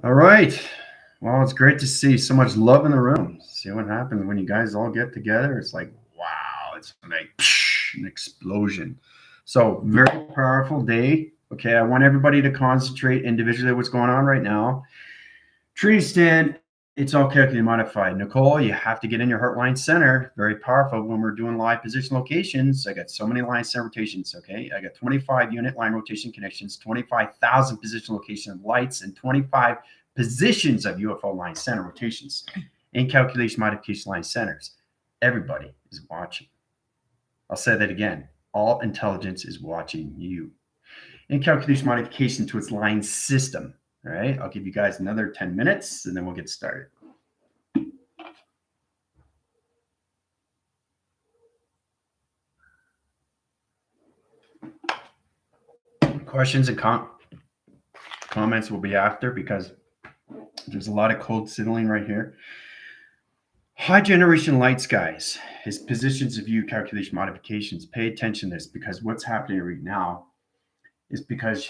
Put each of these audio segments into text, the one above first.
All right. Well, it's great to see so much love in the room. See what happens when you guys all get together. It's like, wow, it's like an explosion. So, very powerful day. Okay, I want everybody to concentrate individually what's going on right now. Tree stand, it's all calculated modified. Nicole, you have to get in your heart line center. Very powerful when we're doing live position locations. I got so many line center rotations. Okay, I got 25 unit line rotation connections, 25,000 position location of lights, and 25 positions of UFO line center rotations in calculation modification line centers. Everybody is watching. I'll say that again. All intelligence is watching you. In calculation modification to its line system. All right, I'll give you guys another 10 minutes and then we'll get started. Questions and comments will be after because there's a lot of code signaling right here. High generation lights, guys, is positions of view calculation modifications. Pay attention to this because what's happening right now is because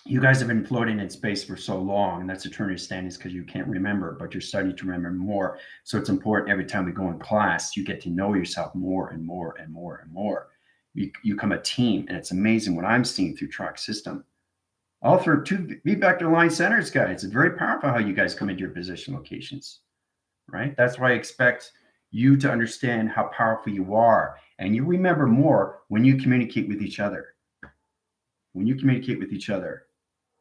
you guys have been floating in space for so long, and that's eternity standings because you can't remember, but you're starting to remember more. So it's important every time we go in class, you get to know yourself more and more and more and more. You become a team, and it's amazing what I'm seeing through track system. All through two V-vector line centers, guys. It's very powerful how you guys come into your position locations, right? That's why I expect you to understand how powerful you are. And you remember more when you communicate with each other. When you communicate with each other.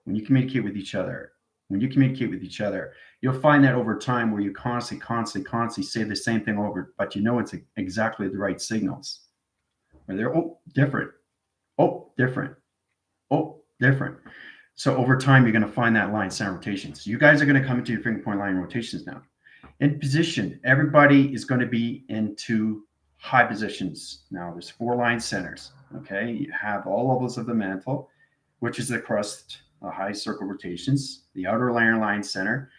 When you communicate with each other. When you communicate with each other, you'll find that over time where you constantly say the same thing over, but you know it's exactly the right signals. Where they're, different. Different. Different. So over time, you're going to find that line center rotations. You guys are going to come into your finger point line rotations now. In position, everybody is going to be into high positions. Now there's 4 line centers. Okay, you have all levels of the mantle, which is the crust, high circle rotations, the outer layer line center.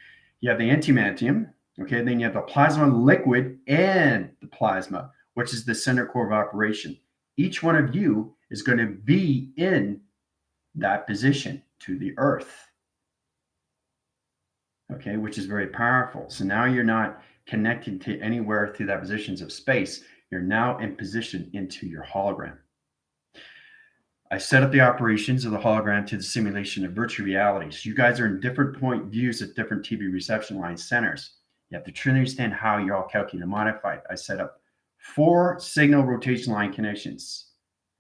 You have the antimantium. Okay, then you have the plasma liquid and the plasma, which is the center core of operation. Each one of you is going to be in that position to the earth. Okay, which is very powerful. So now you're not connected to anywhere through that positions of space. You're now in position into your hologram. I set up the operations of the hologram to the simulation of virtual reality. So you guys are in different point views at different TV reception line centers. You have to truly understand how you're all calculated and modified. I set up 4 signal rotation line connections.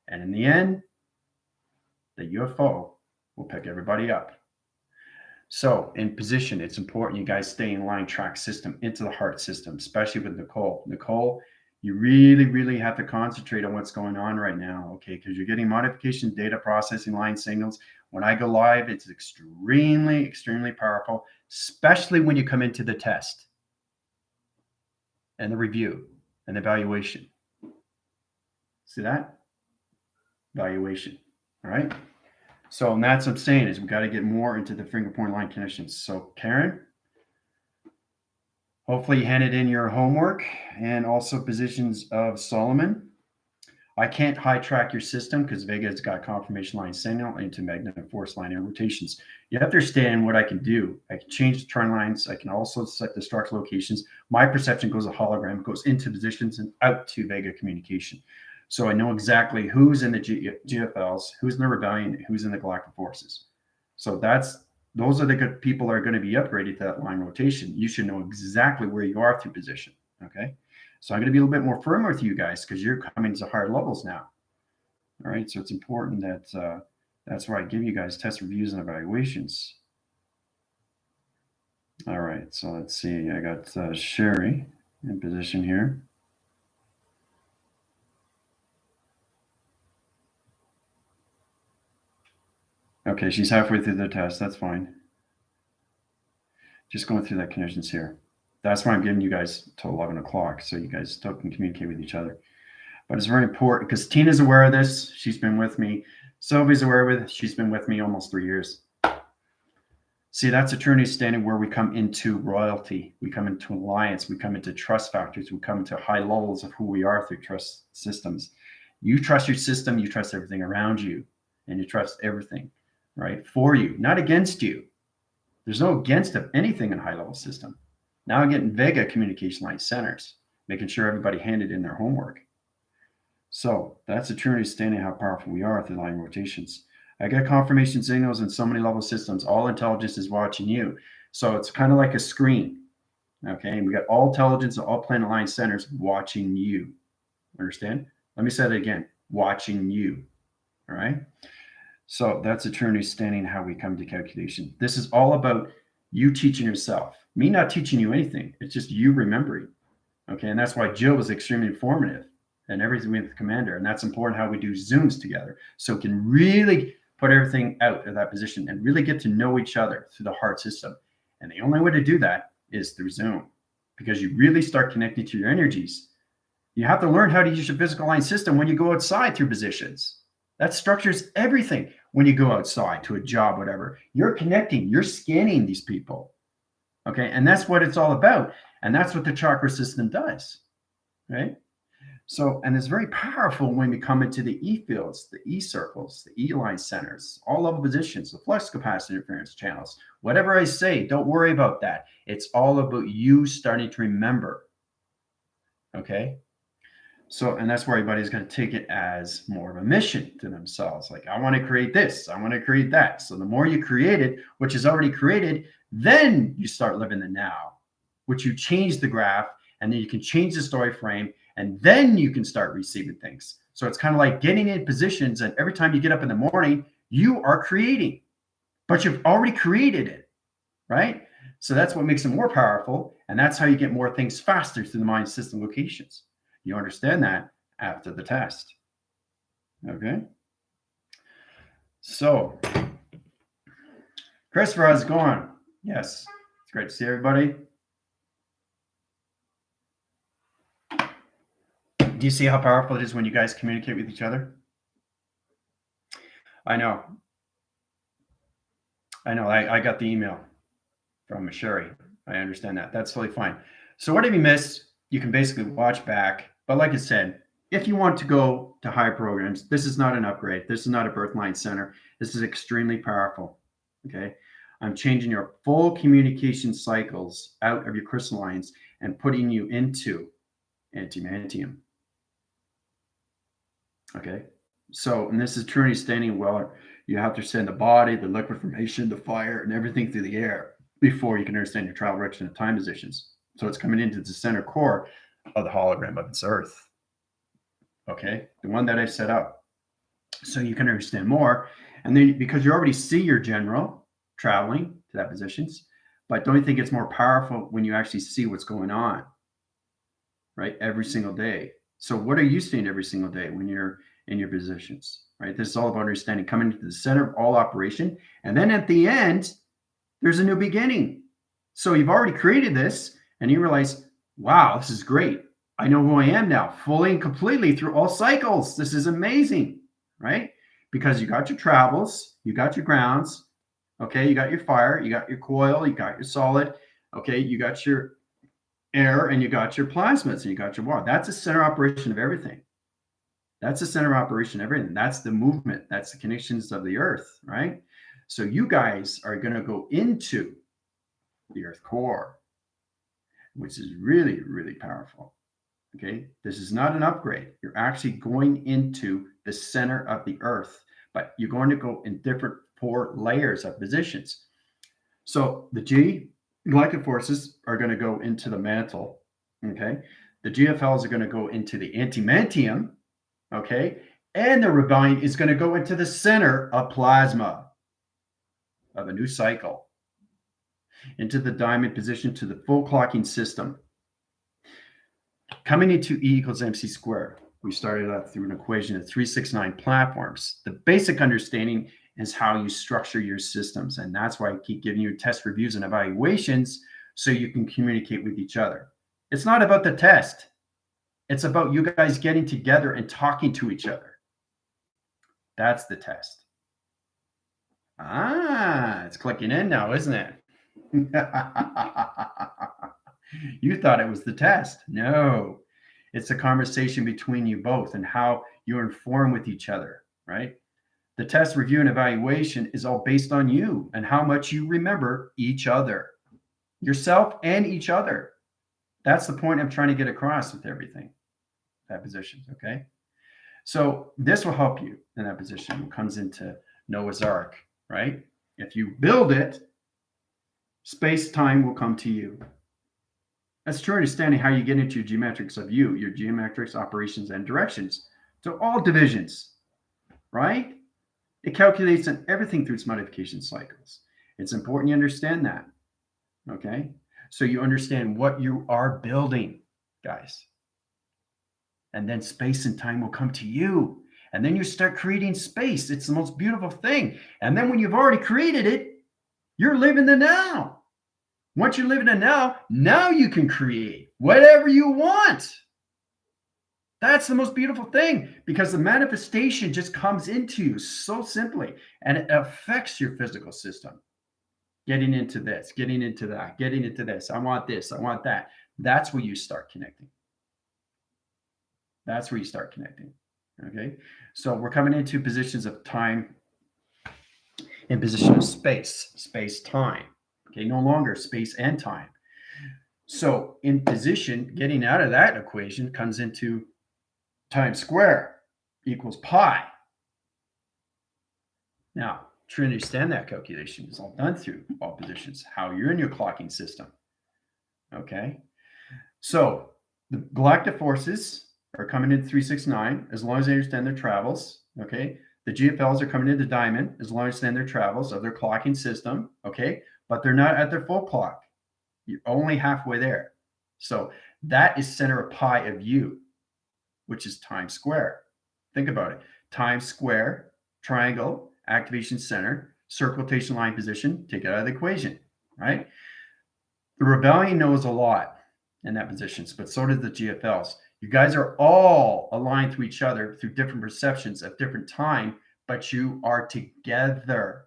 And in the end, the UFO will pick everybody up. So in position, it's important you guys stay in line track system into the heart system, especially with Nicole. Nicole, you really have to concentrate on what's going on right now, okay? Because you're getting modification data processing line signals. When I go live, it's extremely powerful, especially when you come into the test and the review and evaluation. See that? Evaluation, all right? So and that's what I'm saying is we got to get more into the finger point line connections. So Karen, hopefully you handed in your homework and also positions of Solomon. I can't high track your system because VEGA's got confirmation line signal into magnetic force line and rotations. You have to understand what I can do. I can change the trend lines. I can also set the structure locations. My perception goes a hologram, goes into positions and out to VEGA communication. So I know exactly who's in the GFLs, who's in the Rebellion, who's in the Galactic Forces. So those are the good people that are going to be upgraded to that line rotation. You should know exactly where you are through position. Okay. So I'm going to be a little bit more firm with you guys because you're coming to higher levels now. All right. So it's important that that's why I give you guys test reviews and evaluations. All right. So let's see. I got Sherry in position here. Okay, she's halfway through the test. That's fine. Just going through that connections here. That's why I'm giving you guys till 11 o'clock, so you guys still can communicate with each other. But it's very important because Tina's aware of this. She's been with me. Sylvie's aware of it. She's been with me almost 3 years. See, that's eternity standing where we come into royalty. We come into alliance. We come into trust factors. We come into high levels of who we are through trust systems. You trust your system. You trust everything around you. And you trust everything. Right, for you, not against you. There's no against of anything in high-level system. Now I'm getting VEGA communication line centers, making sure everybody handed in their homework. So that's a true understanding how powerful we are through line rotations. I get confirmation signals in so many level systems. All intelligence is watching you. So it's kind of like a screen. Okay, and we got all intelligence, all planet line centers watching you. Understand? Let me say that again. Watching you. All right. So that's a true understanding how we come to calculation. This is all about you teaching yourself. Me not teaching you anything. It's just you remembering. Okay, and that's why Jill was extremely informative and everything with the commander. And that's important how we do Zooms together. So we can really put everything out of that position and really get to know each other through the heart system. And the only way to do that is through Zoom, because you really start connecting to your energies. You have to learn how to use your physical line system when you go outside through positions. That structures everything when you go outside to a job, whatever. You're connecting, you're scanning these people. Okay, and that's what it's all about. And that's what the chakra system does, right? So, and it's very powerful when we come into the E fields, the E circles, the E line centers, all level positions, the flux capacitor interference channels. Whatever I say, don't worry about that. It's all about you starting to remember. Okay. So, and that's where everybody's going to take it as more of a mission to themselves. Like, I want to create this, I want to create that. So the more you create it, which is already created, then you start living the now, which you change the graph, and then you can change the story frame, and then you can start receiving things. So it's kind of like getting in positions, and every time you get up in the morning, you are creating, but you've already created it, right? So that's what makes it more powerful, and that's how you get more things faster through the mind system locations. You understand that after the test. Okay. So, Christopher, how's it going? Yes, it's great to see everybody. Do you see how powerful it is when you guys communicate with each other? I know. I got the email from Sherry. I understand that. That's totally fine. So what have you missed? You can basically watch back. But like I said, if you want to go to higher programs, this is not an upgrade. This is not a birth line center. This is extremely powerful. Okay. I'm changing your full communication cycles out of your crystallines and putting you into anti-mantium. Okay. So, and this is true understanding. Well, you have to understand the body, the liquid formation, the fire, and everything through the air before you can understand your travel direction and time positions. So it's coming into the center core of the hologram of its earth. Okay, the one that I set up. So you can understand more. And then because you already see your general traveling to that positions, but don't you think it's more powerful when you actually see what's going on, right? Every single day. So what are you seeing every single day when you're in your positions, right? This is all about understanding, coming to the center of all operation. And then at the end, there's a new beginning. So you've already created this and you realize, wow, this is great. I know who I am now, fully and completely through all cycles. This is amazing, right? Because you got your travels, you got your grounds, okay? You got your fire, you got your coil, you got your solid, okay? You got your air, and you got your plasmas, and you got your water. That's the center operation of everything. That's the center operation of everything. That's the movement. That's the connections of the earth, right? So you guys are going to go into the earth core, which is really, really powerful. Okay, this is not an upgrade. You're actually going into the center of the earth, but you're going to go in different 4 layers of positions. So the Galactic Forces are going to go into the mantle. Okay, the GFLs are going to go into the anti-mantium. Okay, and the Rebellion is going to go into the center of plasma of a new cycle, into the diamond position, to the full clocking system. Coming into E equals MC squared, we started out through an equation of 369 platforms. The basic understanding is how you structure your systems. And that's why I keep giving you test reviews and evaluations so you can communicate with each other. It's not about the test. It's about you guys getting together and talking to each other. That's the test. Ah, it's clicking in now, isn't it? You thought it was the test. No, it's a conversation between you both and how you inform with each other, right? The test, review, and evaluation is all based on you and how much you remember each other, yourself and each other. That's the point I'm trying to get across with everything, that position, okay? So this will help you in that position. It comes into Noah's Ark, right? If you build it, space-time will come to you. That's true understanding how you get into your geometrics of you, your geometrics, operations, and directions. So all divisions, right? It calculates on everything through its modification cycles. It's important you understand that, okay? So you understand what you are building, guys. And then space and time will come to you. And then you start creating space. It's the most beautiful thing. And then when you've already created it, you're living the now. Once you live in the now you can create whatever you want. That's the most beautiful thing, because the manifestation just comes into you so simply, and it affects your physical system. Getting into this, getting into that, getting into this. I want this, I want that. That's where you start connecting. That's where you start connecting. Okay. So we're coming into positions of time and position of space, space, time. Okay. No longer space and time. So in position, getting out of that equation comes into time square equals pi. Now, to understand that calculation is all done through all positions, how you're in your clocking system. Okay. So the galactic forces are coming into 369 as long as they understand their travels. Okay. The GFLs are coming into diamond as long as they understand their travels of their clocking system. Okay. But they're not at their full clock. You're only halfway there. So that is center of pi of you, which is time square. Think about it. Time square, triangle, activation center, circle, rotation, line, position. Take it out of the equation, right? The rebellion knows a lot in that positions, but so does the GFLs. You guys are all aligned to each other through different perceptions at different time, but you are together.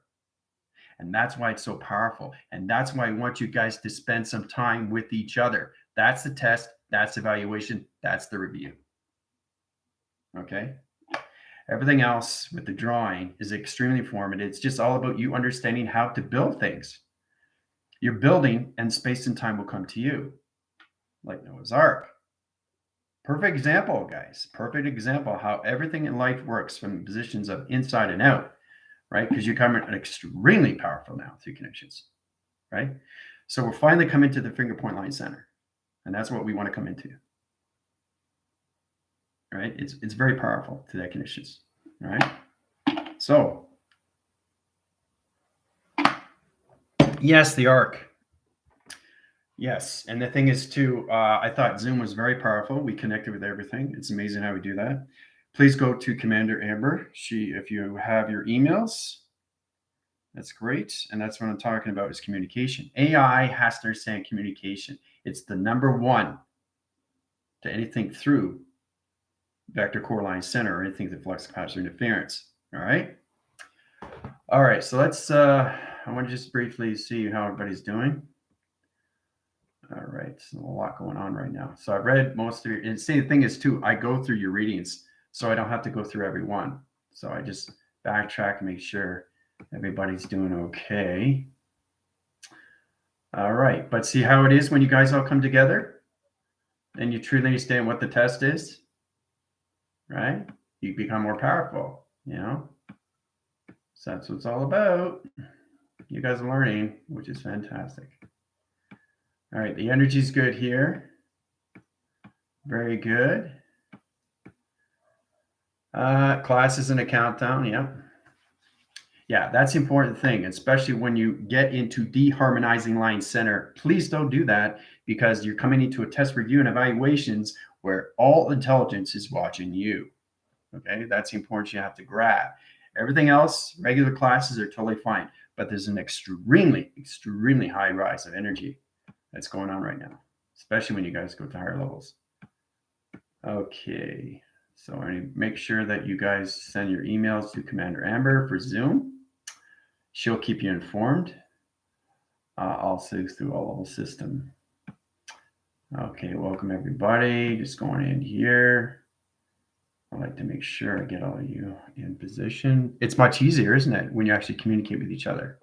And that's why it's so powerful. And that's why I want you guys to spend some time with each other. That's the test. That's evaluation. That's the review. Okay. Everything else with the drawing is extremely informative. It's just all about you understanding how to build things. You're building, and space and time will come to you, like Noah's Ark. Perfect example, guys. Perfect example how everything in life works from positions of inside and out, right? Because you're coming extremely powerful now through connections, right? So we're finally coming to the finger point line center, and that's what we want to come into. Right? It's very powerful to that connections. All right. So yes, the arc. Yes, and the thing is too, I thought Zoom was very powerful. We connected with everything. It's amazing how we do that. Please go to Commander Amber. If you have your emails, that's great. And that's what I'm talking about is communication. AI has to understand communication. It's the number one to anything through vector core line center or anything that flux capacitor interference. All right. All right. So let's, I want to just briefly see how everybody's doing. All right. So a lot going on right now. So I've read most of your, and see, the thing is too, I go through your readings, so I don't have to go through every one. So I just backtrack and make sure everybody's doing okay. All right. But see how it is when you guys all come together and you truly understand what the test is, right? You become more powerful, you know? So that's what it's all about. You guys are learning, which is fantastic. All right, the energy's good here. Very good. Classes in a countdown, yeah. Yeah, that's the important thing, especially when you get into deharmonizing line center. Please don't do that, because you're coming into a test review and evaluations where all intelligence is watching you. Okay, that's the importance you have to grab. Everything else, regular classes are totally fine, but there's an extremely, extremely high rise of energy that's going on right now, especially when you guys go to higher levels. Okay, so I need to make sure that you guys send your emails to Commander Amber for Zoom. She'll keep you informed, also through all level system. Okay, welcome everybody. Just going in here. I like to make sure I get all of you in position. It's much easier, isn't it, when you actually communicate with each other?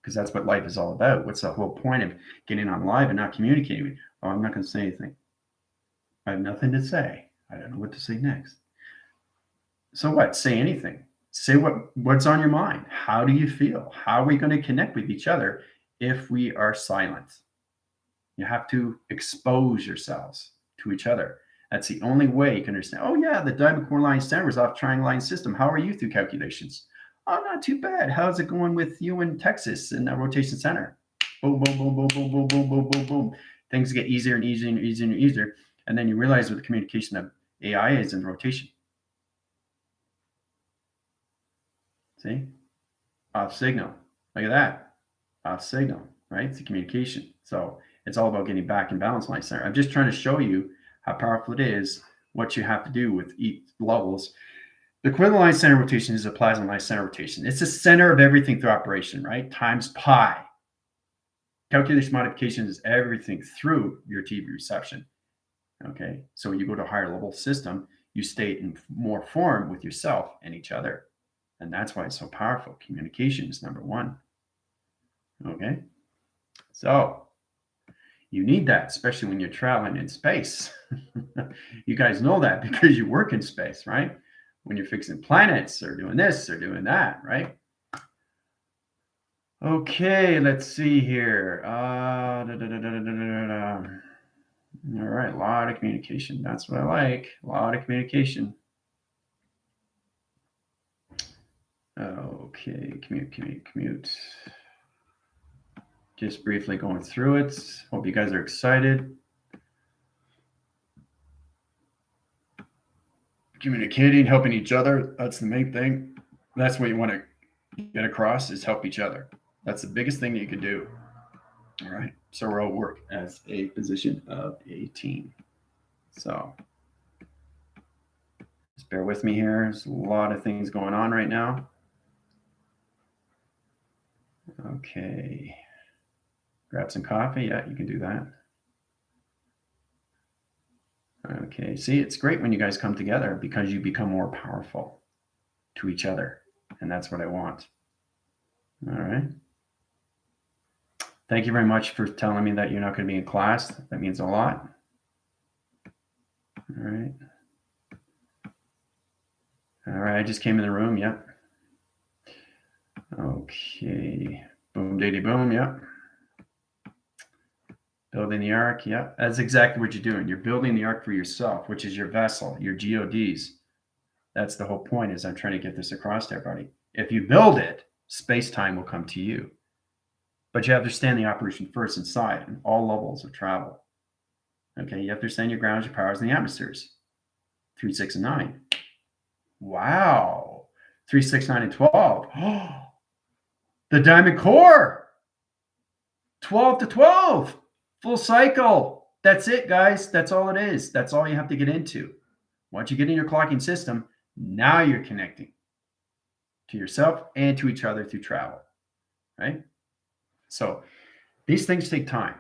Because that's what life is all about. What's the whole point of getting on live and not communicating? Oh, I'm not going to say anything. I have nothing to say. I don't know what to say next. So what? Say anything. Say what's on your mind. How do you feel? How are we going to connect with each other if we are silent? You have to expose yourselves to each other. That's the only way you can understand. Oh yeah, the diamond core line center was off triangle line system. How are you through calculations? Oh, not too bad. How's it going with you in Texas in the rotation center? Boom, boom, boom, boom, boom, boom, boom, boom, boom, boom. Things get easier and easier and easier and easier. And then you realize with the communication of AI is in rotation. See? Off signal. Look at that. Off signal, right? It's a communication. So it's all about getting back in balance line center. I'm just trying to show you how powerful it is, what you have to do with each levels. The equivalent line center rotation is a plasma line center rotation. It's the center of everything through operation, right? Times pi. Calculation modification is everything through your TV reception. Okay, so when you go to a higher level system, you stay in more form with yourself and each other. And that's why it's so powerful. Communication is number one. Okay, so you need that, especially when you're traveling in space. You guys know that because you work in space, right? When you're fixing planets or doing this or doing that, right? Okay, let's see here. All right, a lot of communication. That's what I like. A lot of communication. Okay, commute. Just briefly going through it. Hope you guys are excited. Communicating, helping each other. That's the main thing. That's what you want to get across is help each other. That's the biggest thing that you can do. All right. So we're all work as a position of a team. So just bear with me here. There's a lot of things going on right now. Okay. Grab some coffee. Yeah, you can do that. Okay. See, it's great when you guys come together because you become more powerful to each other. And that's what I want. All right. Thank you very much for telling me that you're not going to be in class. That means a lot. All right. All right. I just came in the room. Yep. Okay. Boom, diddy, boom. Yep. Building the ark. Yep. That's exactly what you're doing. You're building the ark for yourself, which is your vessel, your GODs. That's the whole point is I'm trying to get this across to everybody. If you build it, space-time will come to you. But you have to understand the operation first inside and all levels of travel. Okay, you have to understand your grounds, your powers, and the atmospheres. 3, 6, and 9. Wow. 3, 6, 9, and 12. The diamond core. 12 to 12. Full cycle. That's it, guys. That's all it is. That's all you have to get into. Once you get in your clocking system, now you're connecting to yourself and to each other through travel, right? So these things take time,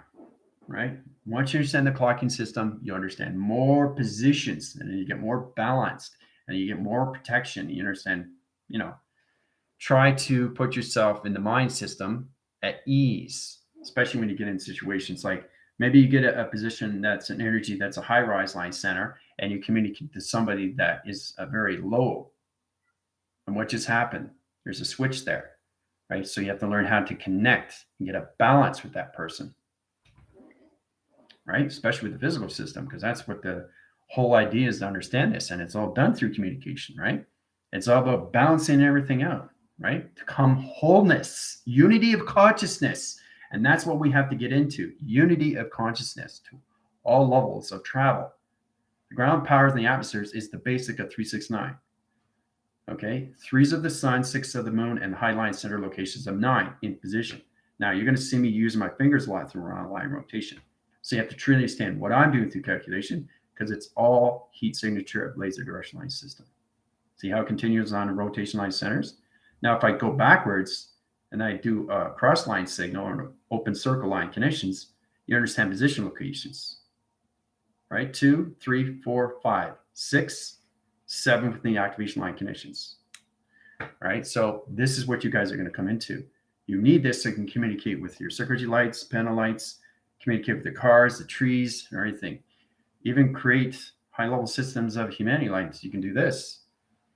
right? Once you understand the clocking system, you understand more positions and then you get more balanced and you get more protection. You understand, try to put yourself in the mind system at ease, especially when you get in situations like maybe you get a position that's an energy that's a high rise line center and you communicate to somebody that is a very low. And what just happened? There's a switch there. Right? So you have to learn how to connect and get a balance with that person, right? Especially with the physical system, because that's what the whole idea is to understand this. And it's all done through communication, right? It's all about balancing everything out, right? To come wholeness, unity of consciousness. And that's what we have to get into, unity of consciousness to all levels of travel. The ground powers and the atmospheres is the basic of 369. Okay, 3s of the sun, 6 of the moon, and the high line center locations of 9 in position. Now you're going to see me using my fingers a lot through line rotation. So you have to truly understand what I'm doing through calculation because it's all heat signature of laser direction line system. See how it continues on rotation line centers? Now if I go backwards and I do a cross line signal or an open circle line connections, you understand position locations. Right? 2, 3, 4, 5, 6, 7 within the activation line conditions. Right? So this is what you guys are going to come into. You need this so you can communicate with your circuitry lights, panel lights, communicate with the cars, the trees, or anything. Even create high-level systems of humanity lights. You can do this.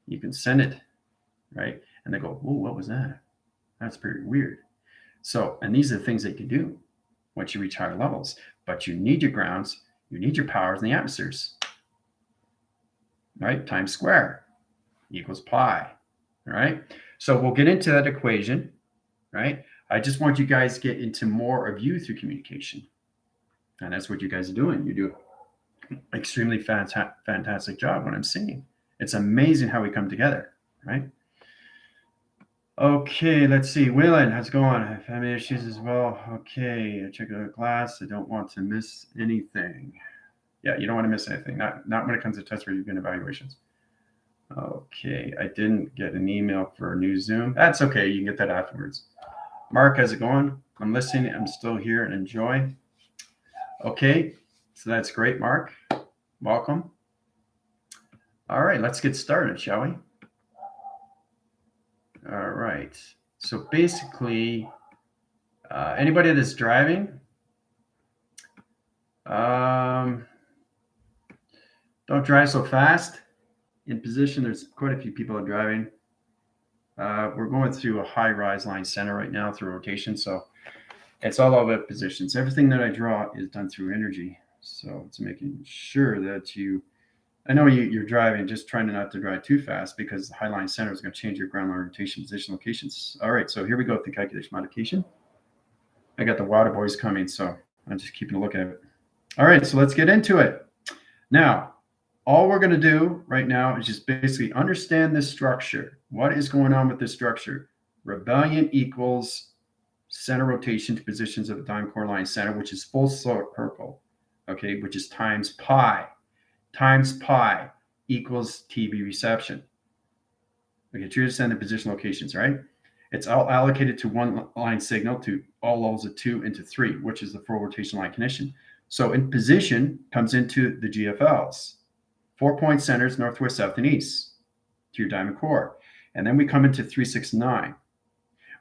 You can send it, right? And they go, oh, what was that? That's pretty weird. So, and these are the things that you can do once you reach higher levels. But you need your grounds, you need your powers and the atmospheres. Right? Times square equals pi. All right. So we'll get into that equation. Right? I just want you guys to get into more of you through communication. And that's what you guys are doing. You do an extremely fantastic job, what I'm seeing. It's amazing how we come together, right? Okay, let's see. Waylon, how's it going? I have family issues as well. Okay, I check out class. I don't want to miss anything. Yeah, you don't want to miss anything. Not when it comes to test review and evaluations. Okay, I didn't get an email for a new Zoom. That's okay. You can get that afterwards. Mark, how's it going? I'm listening. I'm still here and enjoy. Okay, so that's great, Mark. Welcome. All right, let's get started, shall we? All right. So basically, anybody that's driving, don't drive so fast. In position, there's quite a few people are driving. We're going through a high-rise line center right now through rotation, so it's all about positions. Everything that I draw is done through energy, so it's making sure that I know you're driving, just trying not to drive too fast because the high line center is going to change your ground line rotation position locations. All right, so here we go with the calculation modification. I got the water boys coming, so I'm just keeping a look at it. All right, so let's get into it. Now, all we're going to do right now is just basically understand this structure. What is going on with this structure? Rebellion equals center rotation to positions of the diamond core line center, which is full circle, okay, which is times pi. Times pi equals TB reception. Okay, to understand the position locations, right? It's all allocated to one line signal to all levels of 2 into 3, which is the full rotation line condition. So in position comes into the GFLs. 4-point centers, northwest, south, and east to your diamond core. And then we come into 3, 6, 9,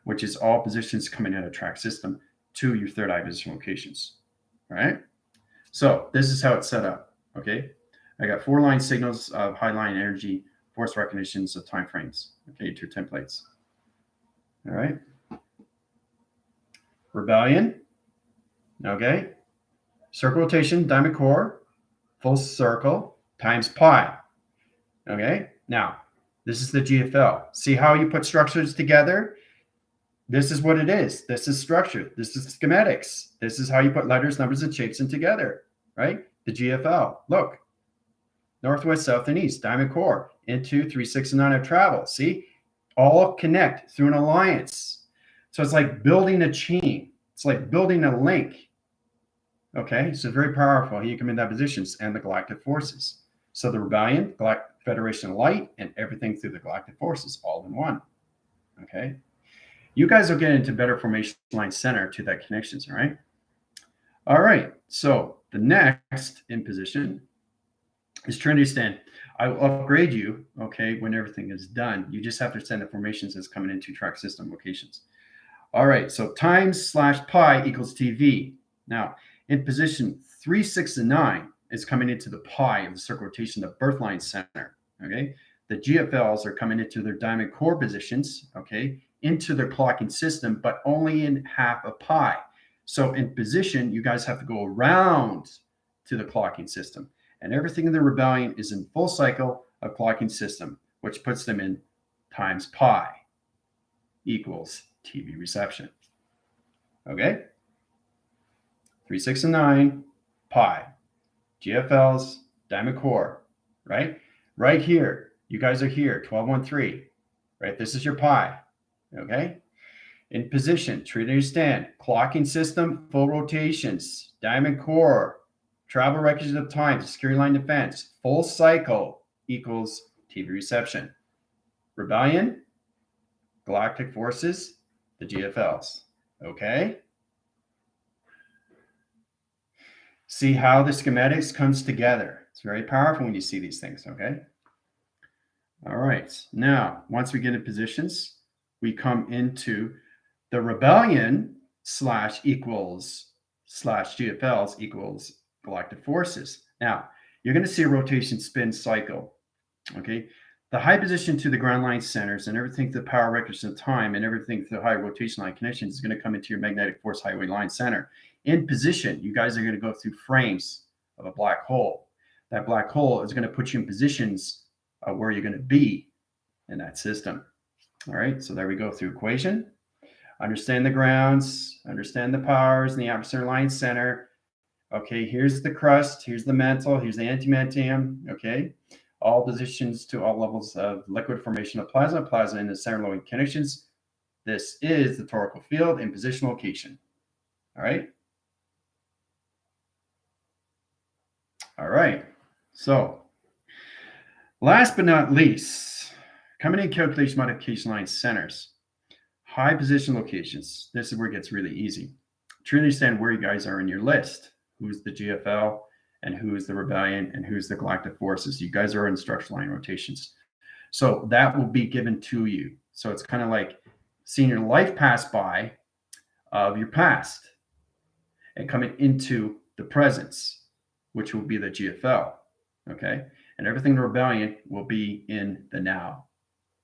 which is all positions coming out of track system to your third eye position locations. All right? So this is how it's set up, okay? I got 4 line signals of high line energy, force recognitions of time frames, okay, 2 templates. All right. Rebellion, okay. Circle rotation, diamond core, full circle, times pi, okay. Now, this is the GFL. See how you put structures together? This is what it is. This is structure. This is schematics. This is how you put letters, numbers, and shapes in together, right? The GFL. Look. Northwest, south, and east, diamond core, into 3, 6, and 9 of travel. See? All connect through an alliance. So it's like building a chain. It's like building a link. Okay? So very powerful. Here you come in that positions and the Galactic Forces. So the Rebellion, Galactic Federation of Light, and everything through the Galactic Forces, all in one. Okay? You guys will get into better formation line center to that connections, all right? All right. So the next in position is trying to understand. I will upgrade you, okay, when everything is done. You just have to send the formations as coming into track system locations. All right, so times / pi equals TV. Now, in position 3, 6, and 9 is coming into the pi of the circle rotation, the birth line center, okay? The GFLs are coming into their diamond core positions, okay, into their clocking system, but only in half a pi. So in position, you guys have to go around to the clocking system. And everything in the Rebellion is in full cycle of clocking system, which puts them in times pi equals TV reception. Okay? 3, 6, and 9, pi. GFLs, diamond core, right? Right here, you guys are here, 12, 1, 3, right? This is your pi, okay? In position, true to understand, clocking system, full rotations, diamond core, travel records of time, security line defense, full cycle equals TV reception. Rebellion, Galactic Forces, the GFLs. Okay? See how the schematics comes together. It's very powerful when you see these things, okay? All right. Now, once we get in positions, we come into the rebellion / equals / GFLs equals galactic forces. Now, you're going to see a rotation spin cycle. Okay. The high position to the ground line centers and everything to the power records of time and everything to the high rotation line connections is going to come into your magnetic force highway line center. In position, you guys are going to go through frames of a black hole. That black hole is going to put you in positions where you're going to be in that system. All right, so there we go through equation. Understand the grounds, understand the powers and the atmosphere line center. Okay, here's the crust, here's the mantle, here's the antimantium. Okay, all positions to all levels of liquid formation of plasma in the center loading connections. This is the torical field in position location. All right. All right. So last but not least, coming in calculation modification line centers, high position locations. This is where it gets really easy. To understand where you guys are in your list, who's the GFL and who's the rebellion and who's the galactic forces. You guys are in structural line rotations. So that will be given to you. So it's kind of like seeing your life pass by of your past and coming into the presence, which will be the GFL. Okay. And everything in the rebellion will be in the now.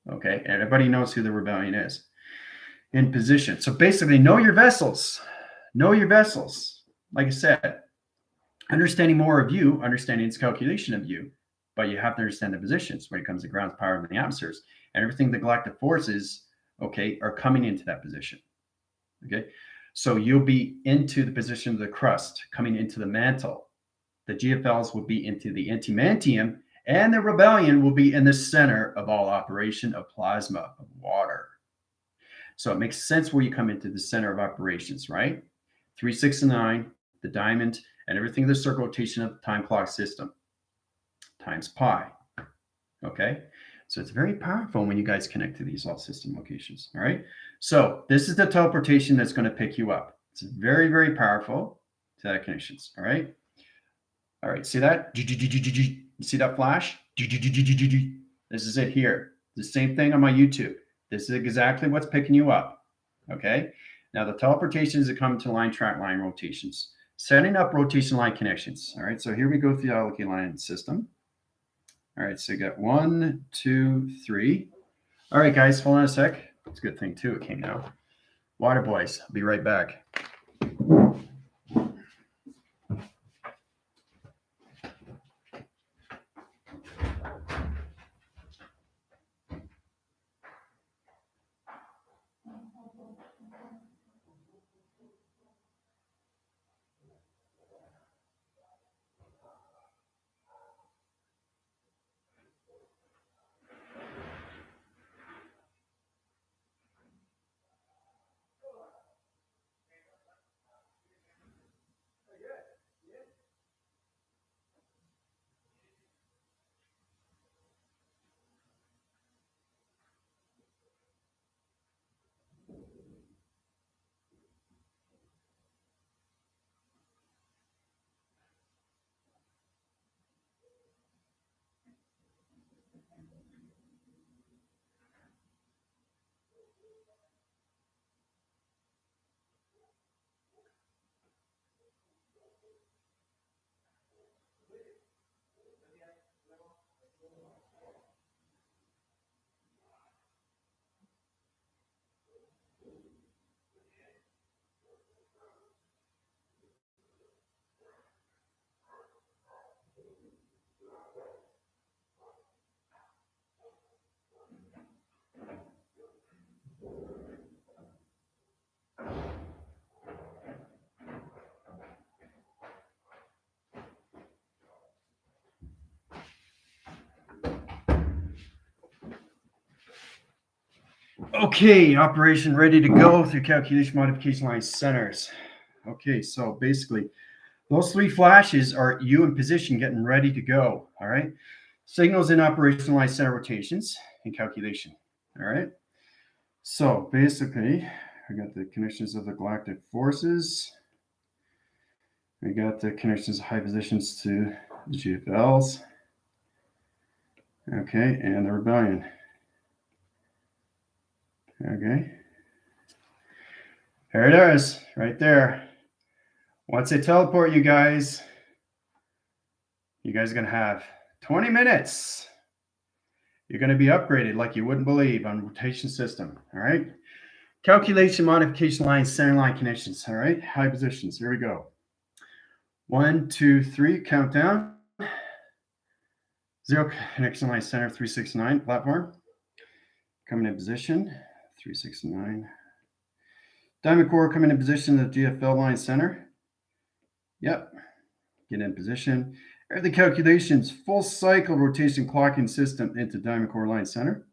Okay. And everybody knows who the rebellion is in position. So basically, know your vessels. Know your vessels. Like I said, understanding more of you, understanding its calculation of you, but you have to understand the positions when it comes to ground power and the atmospheres and everything the galactic forces, okay, are coming into that position. Okay. So you'll be into the position of the crust, coming into the mantle. The GFLs will be into the antimantium, and the rebellion will be in the center of all operation of plasma, of water. So it makes sense where you come into the center of operations, right? 3, 6, and 9, the diamond, and everything the circle rotation of the time clock system times pi. Okay, so it's very powerful when you guys connect to these all system locations. All right, so this is the teleportation that's going to pick you up. It's very, very powerful to that connections. All right, see that? You see that flash? This is it here. The same thing on my YouTube. This is exactly what's picking you up. Okay, now the teleportations that come to line track line rotations, setting up rotation line connections. All right, so here we go through the allocated line system. All right, so you got 1, 2, 3. All right, guys, hold on a sec. It's a good thing, too, it came now. Water boys, I'll be right back. Okay, operation ready to go through calculation modification line centers. Okay, so basically, those 3 flashes are you in position getting ready to go. All right, signals in operationalized center rotations and calculation. All right, so basically, we got the connections of the galactic forces. We got the connections of high positions to the GFLs. Okay, and the rebellion. Okay. There it is, right there. Once they teleport you guys are going to have 20 minutes. You're going to be upgraded like you wouldn't believe on rotation system. All right. Calculation, modification lines, center line connections. All right. High positions. Here we go. 1, 2, 3. Countdown. 0 connection line center 369 platform. Coming in position. 369. Diamond core coming in position at the GFL line center. Yep. Get in position. Are the calculations, full cycle rotation clocking system into diamond core line center.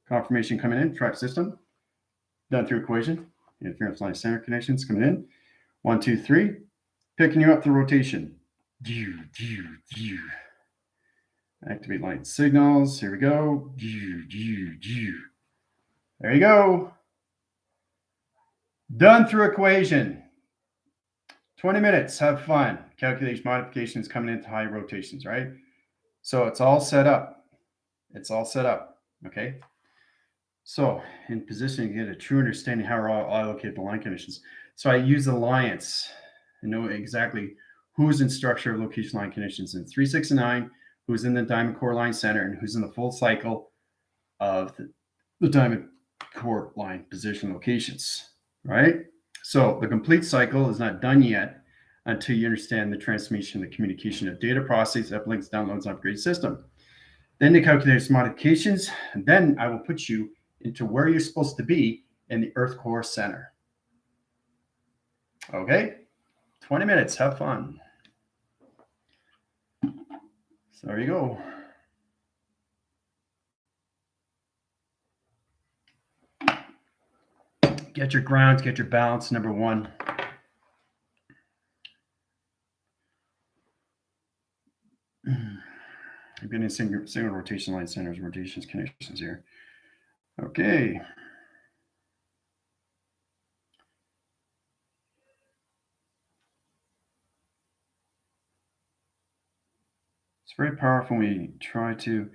Confirmation coming in, track system. Done through equation. Interference line center connections coming in. 1, 2, 3. Picking you up the rotation. Activate light signals. Here we go. There you go. Done through equation. 20 minutes. Have fun. Calculation modifications coming into high rotations, right? So it's all set up. It's all set up. Okay. So in position, you get a true understanding how I'll allocate the line conditions. So I use alliance and know exactly who's in structure of location line conditions in 3, 6, and 9, who's in the diamond core line center, and who's in the full cycle of the diamond core line position locations, right? So the complete cycle is not done yet until you understand the transmission, the communication of data process, uplinks, downloads, and upgrade system. Then the calculation modifications, and then I will put you into where you're supposed to be in the Earth core center. Okay, 20 minutes, have fun. So there you go. Get your grounds, get your balance, number one. I'm getting single rotation line centers, rotations, connections here. Okay. It's very powerful when we try to,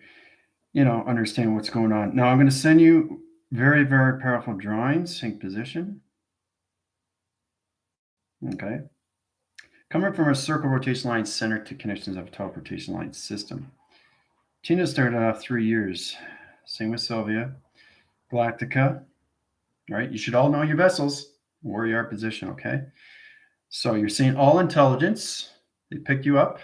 understand what's going on. Now I'm going to send you very, very powerful drawings, sync position. Okay. Coming from a circle rotation line center to connections of a top rotation line system. Tina started off 3 years. Same with Sylvia. Galactica. Right? You should all know your vessels, where you are position, okay? So you're seeing all intelligence. They pick you up.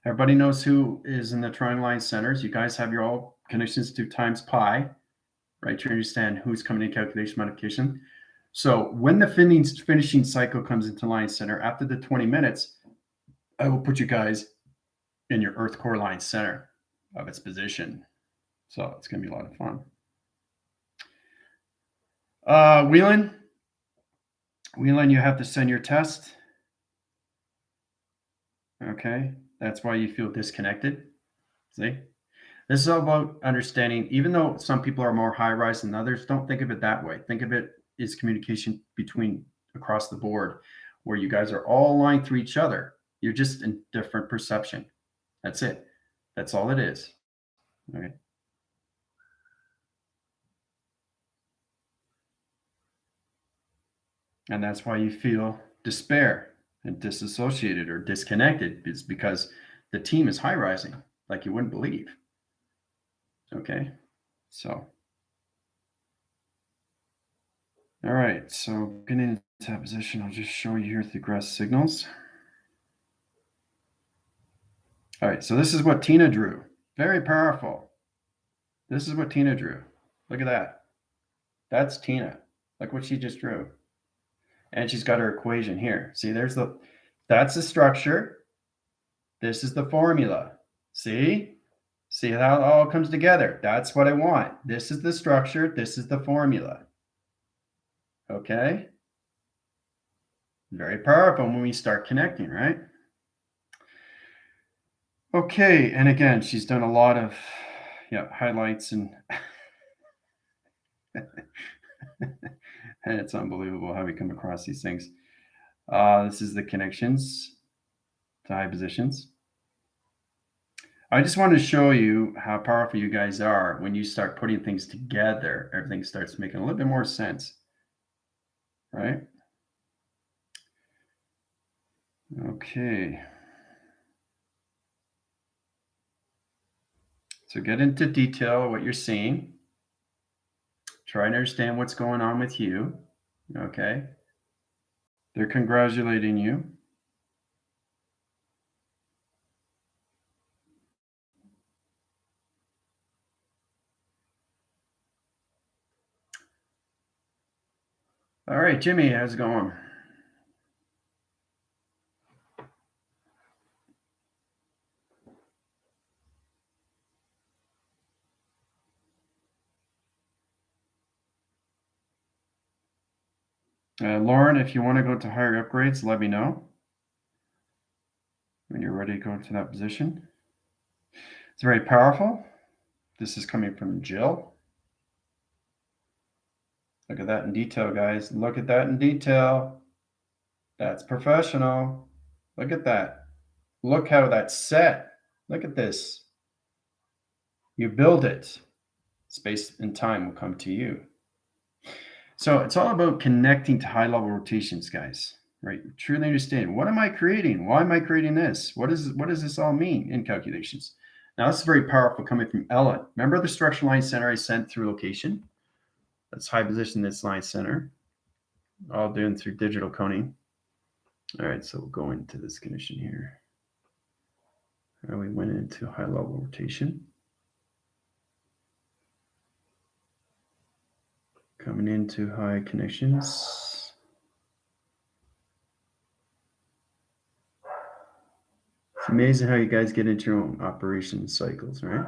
Everybody knows who is in the triangle line centers. You guys have your all connections to times pi, right? To understand who's coming in calculation modification. So when the finishing cycle comes into line center, after the 20 minutes, I will put you guys in your Earth core line center of its position. So it's going to be a lot of fun. Whelan, you have to send your test. Okay, that's why you feel disconnected. See, this is all about understanding. Even though some people are more high rise than others, don't think of it that way. Think of it as communication between across the board, where you guys are all aligned to each other. You're just in different perception. That's it. That's all it is. Okay. And that's why you feel despair and disassociated or disconnected. It's because the team is high rising like you wouldn't believe. Okay, so all right, so getting into that position, I'll just show you here the egress signals. All right, so this is what Tina drew. Very powerful. This is what Tina drew. Look at that. That's Tina. Look what she just drew. And she's got her equation here. See, that's the structure. This is the formula. See how it all comes together. That's what I want. This is the structure. This is the formula. Okay. Very powerful when we start connecting, right? Okay. And again, she's done a lot of highlights and and it's unbelievable how we come across these things. This is the connections to high positions. I just want to show you how powerful you guys are when you start putting things together. Everything starts making a little bit more sense, right? Okay. So get into detail of what you're seeing. Try and understand what's going on with you. Okay. They're congratulating you. All right, Jimmy, how's it going? Lauren, if you want to go to higher upgrades, let me know when you're ready to go to that position. It's very powerful. This is coming from Jill. Look at that in detail, guys. Look at that in detail. That's professional. Look at that. Look how that's set. Look at this. You build it. Space and time will come to you. So it's all about connecting to high level rotations, guys, right? Truly understanding, what am I creating? Why am I creating this? What does this all mean in calculations? Now, this is very powerful coming from Ellen. Remember the structure line center I sent through location? Let's high position this line center, all doing through digital coding. All right, so we'll go into this condition here. And we went into high level rotation. Coming into high connections. It's amazing how you guys get into your own operation cycles, right?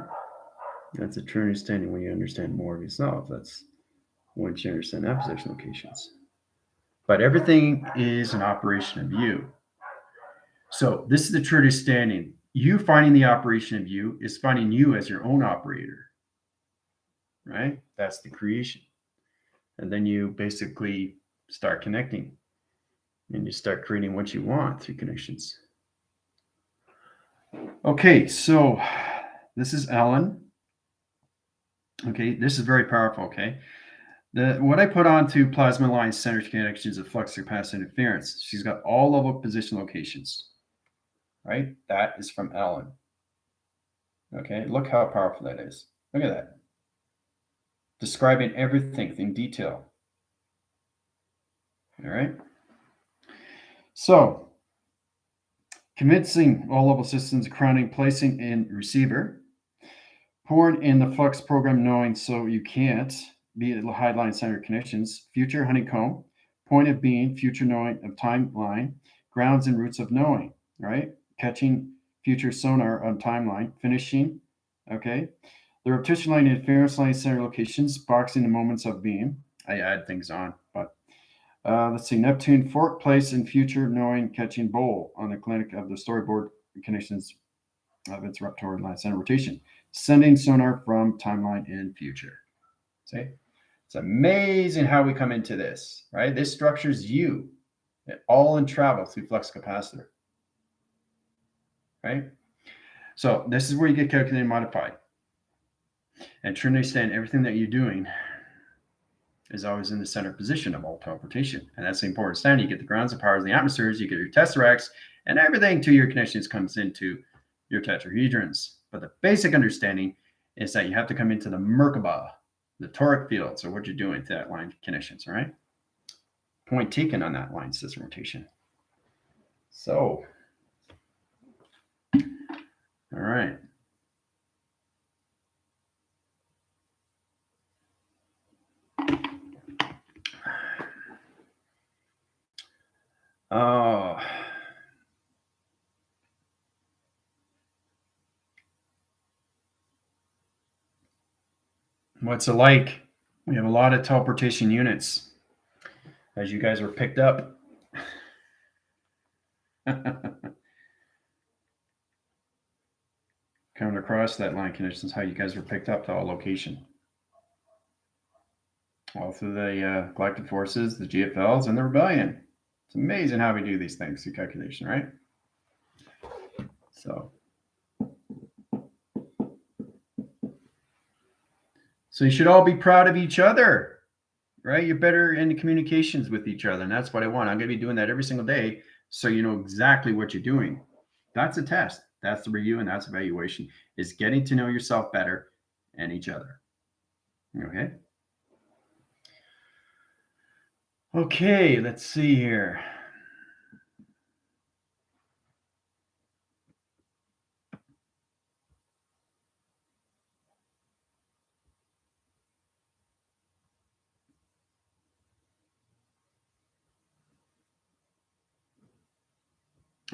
That's a true understanding when you understand more of yourself. That's once you understand that position locations. But everything is an operation of you. So this is the true understanding. You finding the operation of you is finding you as your own operator, right? That's the creation. And then you basically start connecting and you start creating what you want through connections. Okay, so this is Ellen. Okay, this is very powerful. Okay, what I put onto plasma line center connections of flux capacitor interference. She's got all level position locations, right? That is from Ellen. Okay, look how powerful that is. Look at that. Describing everything in detail. All right. So, convincing all level systems, crowning, placing in receiver, pouring in the flux program knowing so you can't, be it high line center connections, future honeycomb, point of being, future knowing of timeline, grounds and roots of knowing, right? Catching future sonar on timeline, finishing, okay? The rotation line interference line center locations, boxing the moments of being. I add things on, but let's see, Neptune, fork, place, and future knowing, catching bowl on the clinic of the storyboard connections of its toward line center rotation, sending sonar from timeline in future. See, it's amazing how we come into this, right? This structures you, it all in travel through flux capacitor, right? So this is where you get calculated modified. And to understand everything that you're doing is always in the center position of all teleportation. And that's the important stand. You get the grounds, the powers, the atmospheres, you get your tesseracts, and everything to your connections comes into your tetrahedrons. But the basic understanding is that you have to come into the Merkaba, the toric fields, or what you're doing to that line connections, all right? Point taken on that line system rotation. So, all right. Oh, what's it like? We have a lot of teleportation units as you guys were picked up. Coming across that line connections, how you guys were picked up to all location. All through the Galactic Forces, the GFLs, and the Rebellion. It's amazing how we do these things through calculation, right? So, So you should all be proud of each other, right? You're better in the communications with each other. And that's what I want. I'm going to be doing that every single day. So you know exactly what you're doing. That's a test. That's the review and that's evaluation, is getting to know yourself better and each other. Okay. Okay, let's see here.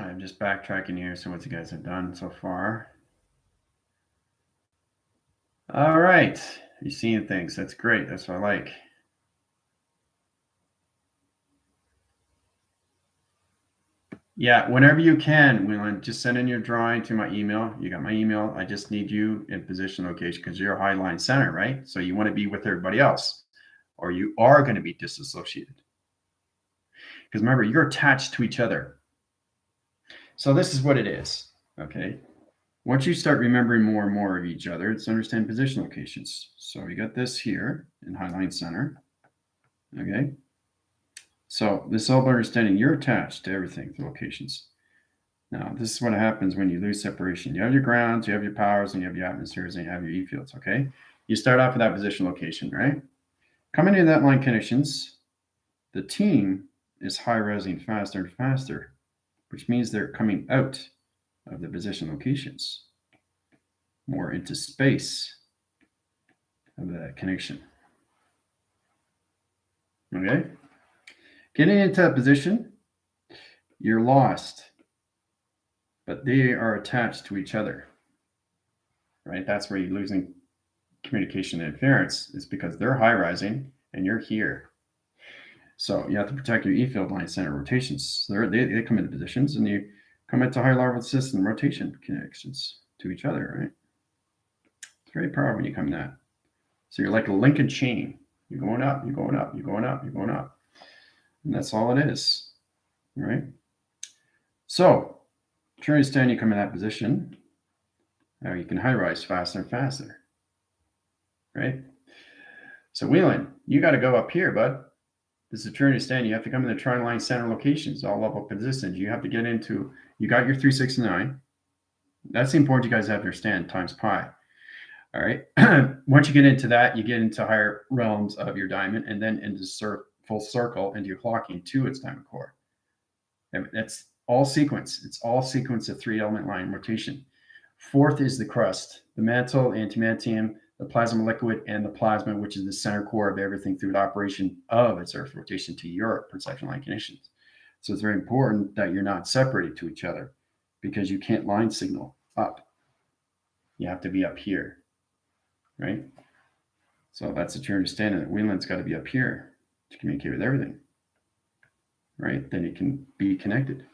I'm just backtracking here, so what you guys have done so far. All right, you're seeing things. That's great. That's what I like. Yeah, whenever you can, Whelan, just send in your drawing to my email. You got my email. I just need you in position location because you're a high line center, right? So you want to be with everybody else, or you are going to be disassociated. Because remember, you're attached to each other. So this is what it is, okay? Once you start remembering more and more of each other, it's understand position locations. So you got this here in Highline Center, okay? So this is all about understanding you're attached to everything, the locations. Now, this is what happens when you lose separation. You have your grounds, you have your powers, and you have your atmospheres, and you have your E fields, okay? You start off with that position location, right? Coming into that line conditions, the team is high-rising faster and faster, which means they're coming out of the position locations, more into space of that connection. Okay? Getting into that position, you're lost, but they are attached to each other, right? That's where you're losing communication interference, is because they're high rising and you're here. So you have to protect your E field line center rotations. They come into positions and you come into high level system rotation connections to each other, right? It's very powerful when you come to that. So you're like a Lincoln chain. You're going up, you're going up, you're going up, you're going up. And that's all it is, right? So, try to understand you come in that position. Now you can high rise faster and faster, right? So, Whelan, you got to go up here, bud. This is a true understand. You have to come in the tri line center locations, all level positions. You have to get into, you got your 369. That's the important you guys have to understand, times pi. All right. Once you get into that, you get into higher realms of your diamond and then into full circle into your clocking to its diamond core. And that's all sequence. It's all sequence of 3-element line rotation. Fourth is the crust, the mantle, antimantium, the plasma liquid, and the plasma, which is the center core of everything through the operation of its Earth rotation to your perception line conditions. So it's very important that you're not separated to each other because you can't line signal up. You have to be up here, right? So that's what you're understanding, that Whelan's got to be up here to communicate with everything, right? Then it can be connected,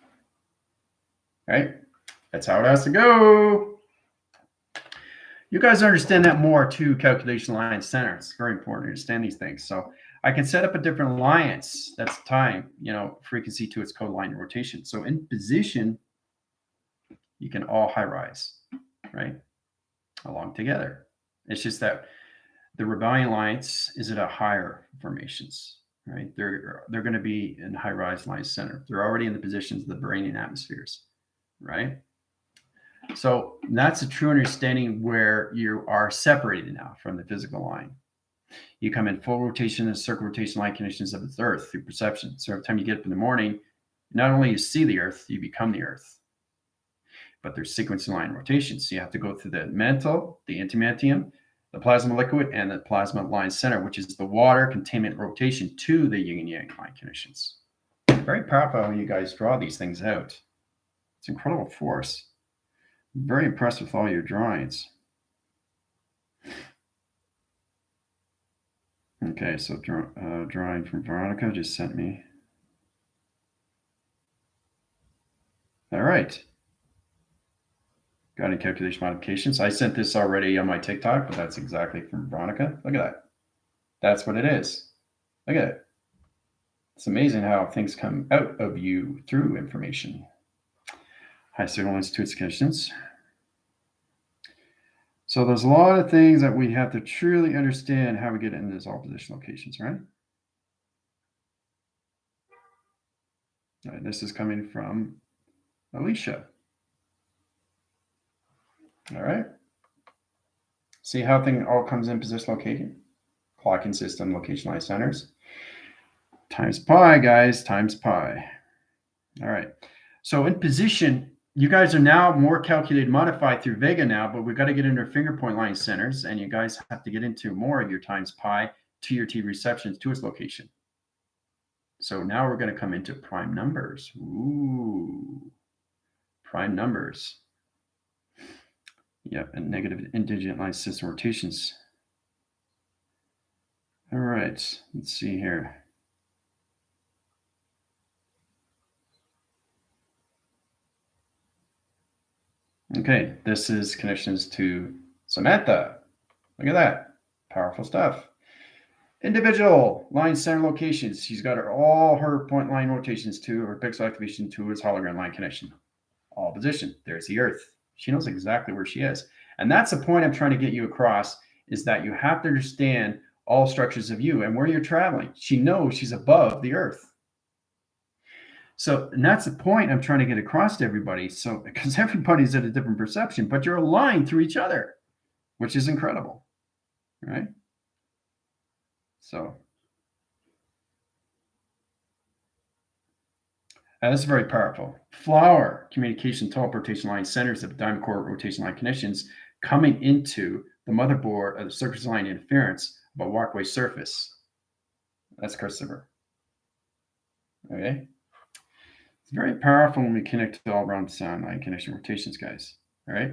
right? That's how it has to go. You guys understand that more too, calculation line center. It's very important to understand these things. So I can set up a different alliance. That's time, frequency to its code line rotation. So in position, you can all high rise, right? Along together. It's just that the rebellion alliance is at a higher formations, right? They're going to be in high rise line center. They're already in the positions of the brain and atmospheres, right? So that's a true understanding where you are separated now from the physical line. You come in full rotation and circle rotation line conditions of the Earth through perception. So every time you get up in the morning, not only you see the Earth, you become the Earth. But there's sequence line rotations. So you have to go through the mantle, the antimantium, the plasma liquid, and the plasma line center, which is the water containment rotation to the yin and yang line conditions. Very powerful when you guys draw these things out. It's incredible force. I'm very impressed with all your drawings. Okay, so drawing from Veronica just sent me. All right. Got any calculation modifications? I sent this already on my TikTok, but that's exactly from Veronica. Look at that. That's what it is. Look at it. It's amazing how things come out of you through information. High signal institutes conditions. So there's a lot of things that we have to truly understand how we get into these all position locations, right? All right, this is coming from Alicia. All right. See how thing all comes in position locating? Clocking system, location line centers. Times pi, guys, times pi. All right. So in position, you guys are now more calculated, modified through VEGA now, but we've got to get into finger point line centers, and you guys have to get into more of your times pi to your T receptions to its location. So now we're going to come into prime numbers. Ooh, prime numbers. Yep, and negative indigent line system rotations. All right, let's see here. Okay, this is connections to Samantha. Look at that. Powerful stuff. Individual line center locations. She's got all her point line rotations to her pixel activation to its hologram line connection. All position. There's the Earth. She knows exactly where she is. And that's the point I'm trying to get you across, is that you have to understand all structures of you and where you're traveling. She knows she's above the Earth. So, and that's the point I'm trying to get across to everybody. So, because everybody's at a different perception, but you're aligned through each other, which is incredible, right? So, this is very powerful. Flower communication teleportation line centers of diamond core rotation line connections coming into the motherboard of the surface line interference of a walkway surface. That's Christopher. Okay. It's very powerful when we connect to all around sound line connection rotations, guys. All right.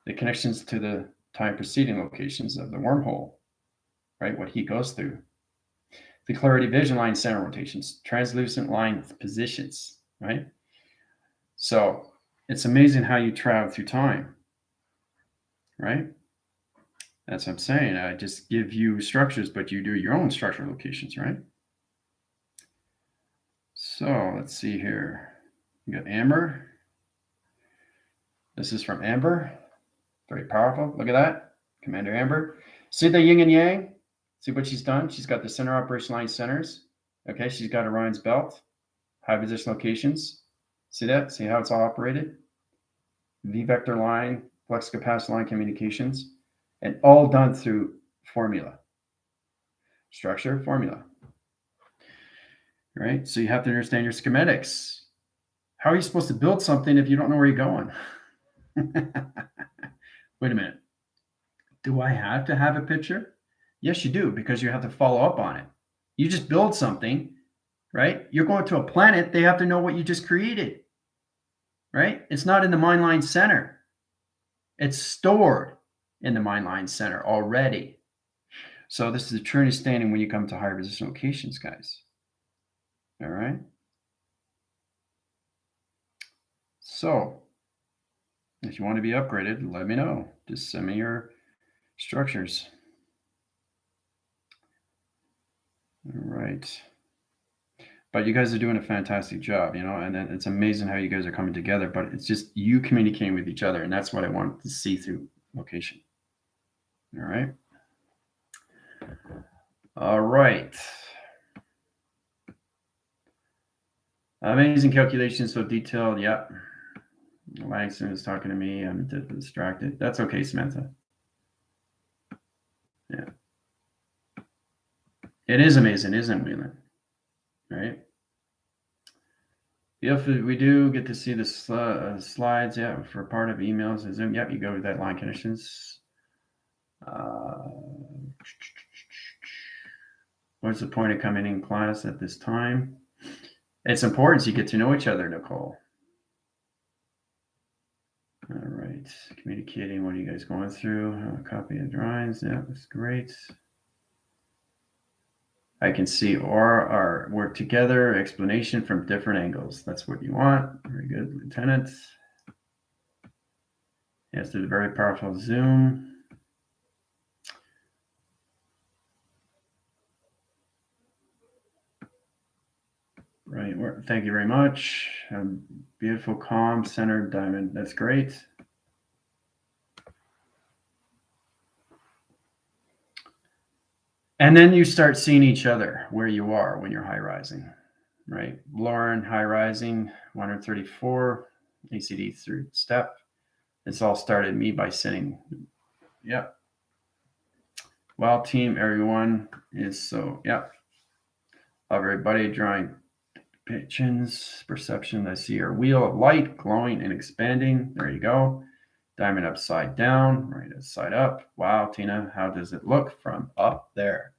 The connections to the time preceding locations of the wormhole, right? What heat goes through. The clarity vision line center rotations, translucent line positions, right? So it's amazing how you travel through time, right? That's what I'm saying. I just give you structures, but you do your own structural locations, right? So let's see here. You got Amber. This is from Amber. Very powerful. Look at that. Commander Amber. See the yin and yang? See what she's done? She's got the center operation line centers. Okay, she's got Orion's belt, high position locations. See that? See how it's all operated? V vector line, flux capacitor line communications, and all done through formula. Structure, formula. Right? So you have to understand your schematics. How are you supposed to build something if you don't know where you're going? Wait a minute. Do I have to have a picture? Yes, you do, because you have to follow up on it. You just build something, right? You're going to a planet, they have to know what you just created, right? It's not in the mind line center. It's stored in the mind line center already. So this is a true understanding when you come to higher position locations, guys. All right. So if you want to be upgraded, let me know. Just send me your structures. All right. But you guys are doing a fantastic job, you know, and it's amazing how you guys are coming together, but it's just you communicating with each other. And that's what I want to see through location. All right. All right. Amazing calculations, so detailed. Yep. Langston is talking to me. I'm distracted. That's okay, Samantha. Yeah. It is amazing, isn't it, Wheeler? Right? If we do get to see the slides, yeah, for part of emails and Zoom, yep, you go with that line connections. What's the point of coming in class at this time? It's important so you get to know each other, Nicole. All right, communicating. What are you guys going through? Copy of drawings. Yeah, that's great. I can see our work together, explanation from different angles. That's what you want. Very good, Lieutenant. Yes, there's a very powerful Zoom. Right, thank you very much. Beautiful, calm, centered diamond. That's great. And then you start seeing each other where you are when you're high rising, right? Lauren, high rising, 134, ACD third step. This all started me by sitting. Yep. Well, team, everyone is so, yep. Love everybody drawing pigeons, perception. I see your wheel of light glowing and expanding. There you go. Diamond upside down, right side up. Wow, Tina, how does it look from up there?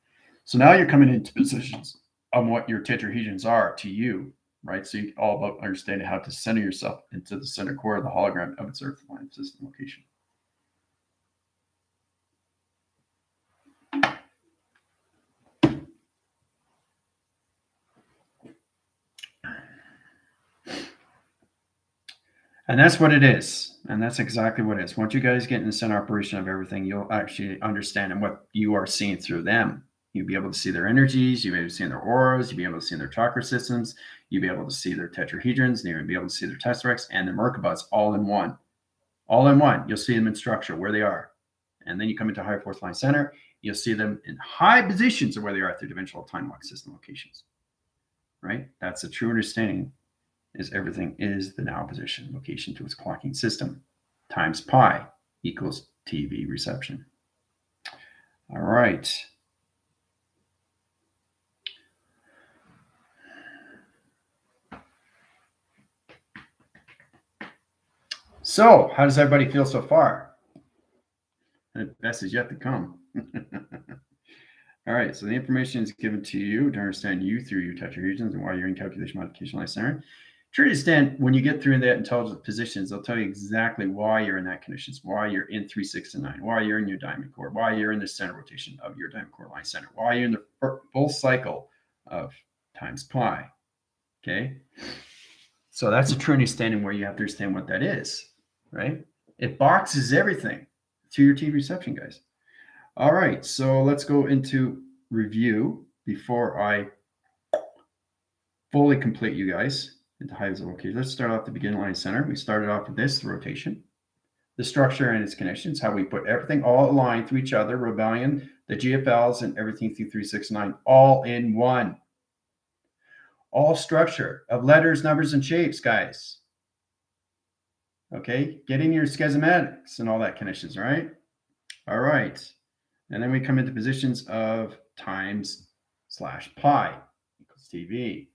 So now you're coming into positions on what your tetrahedrons are to you, right? So you all about understanding how to center yourself into the center core of the hologram of its earth line system location. And that's what it is. And that's exactly what it is. Once you guys get in the center operation of everything, you'll actually understand and what you are seeing through them. You'll be able to see their energies, you'll be able to see their auras, you'll be able to see their chakra systems, you'll be able to see their tetrahedrons, and you'll be able to see their tesseract and their Merkabahs all in one. All in one. You'll see them in structure where they are. And then you come into higher fourth line center, you'll see them in high positions of where they are at their dimensional time lock system locations. Right? That's a true understanding. Is everything is the now position location to its clocking system times pi equals TV reception. All right. So how does everybody feel so far? The best is yet to come. All right, so the information is given to you to understand you through your tetrahedrons and why you're in calculation modification line center. Try to understand when you get through that intelligent positions, they'll tell you exactly why you're in that conditions, why you're in 3, 6, and 9, why you're in your diamond core, why you're in the center rotation of your diamond core line center, why you're in the full cycle of times pi. Okay. So that's a true understanding where you have to understand what that is, right? It boxes everything to your TV reception, guys. All right, so let's go into review before I fully complete you guys into high visible location. Let's start off the beginning line center. We started off with this rotation, the structure and its connections, how we put everything all aligned to each other, rebellion, the GFLs, and everything through 3, 6, 9, all in one. All structure of letters, numbers, and shapes, guys. Okay, getting your schismatics and all that connections, right? All right. And then we come into positions of times / pi equals TV.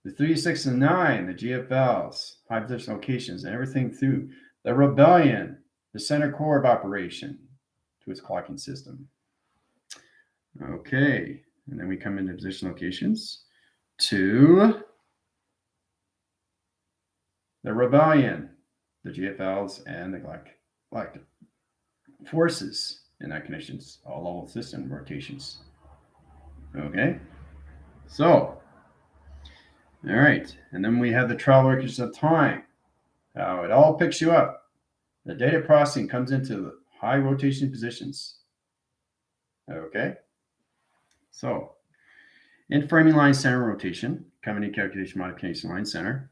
The 3, 6, and 9, the GFLs, high position locations, and everything through the rebellion, the center core of operation to its clocking system. Okay, and then we come into position locations to the rebellion, the GFLs, and the Galactic Forces in that connections, all level system rotations. Okay, so, all right, and then we have the travel records of time, how it all picks you up. The data processing comes into the high rotation positions. Okay, so in framing line center rotation, coming in calculation modification line center,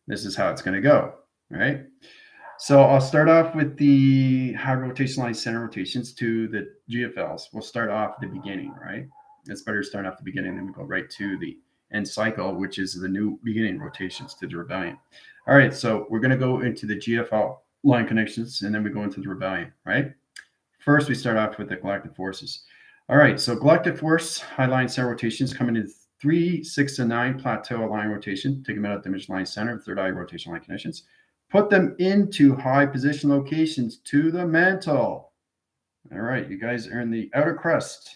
this is how it's going to go, right? So I'll start off with the high rotation line center rotations to the GFLs. We'll start off at the beginning, right? It's better to start off the beginning, then we go right to the end cycle, which is the new beginning rotations to the rebellion. All right, so we're going to go into the GFL line connections, and then we go into the rebellion, right? First, we start off with the Galactic Forces. All right, so Galactic Force high line center rotations coming in 3, 6, and 9 plateau line rotation. Take them out of dimension line center, third eye rotation line connections. Put them into high position locations to the mantle. All right, you guys are in the outer crust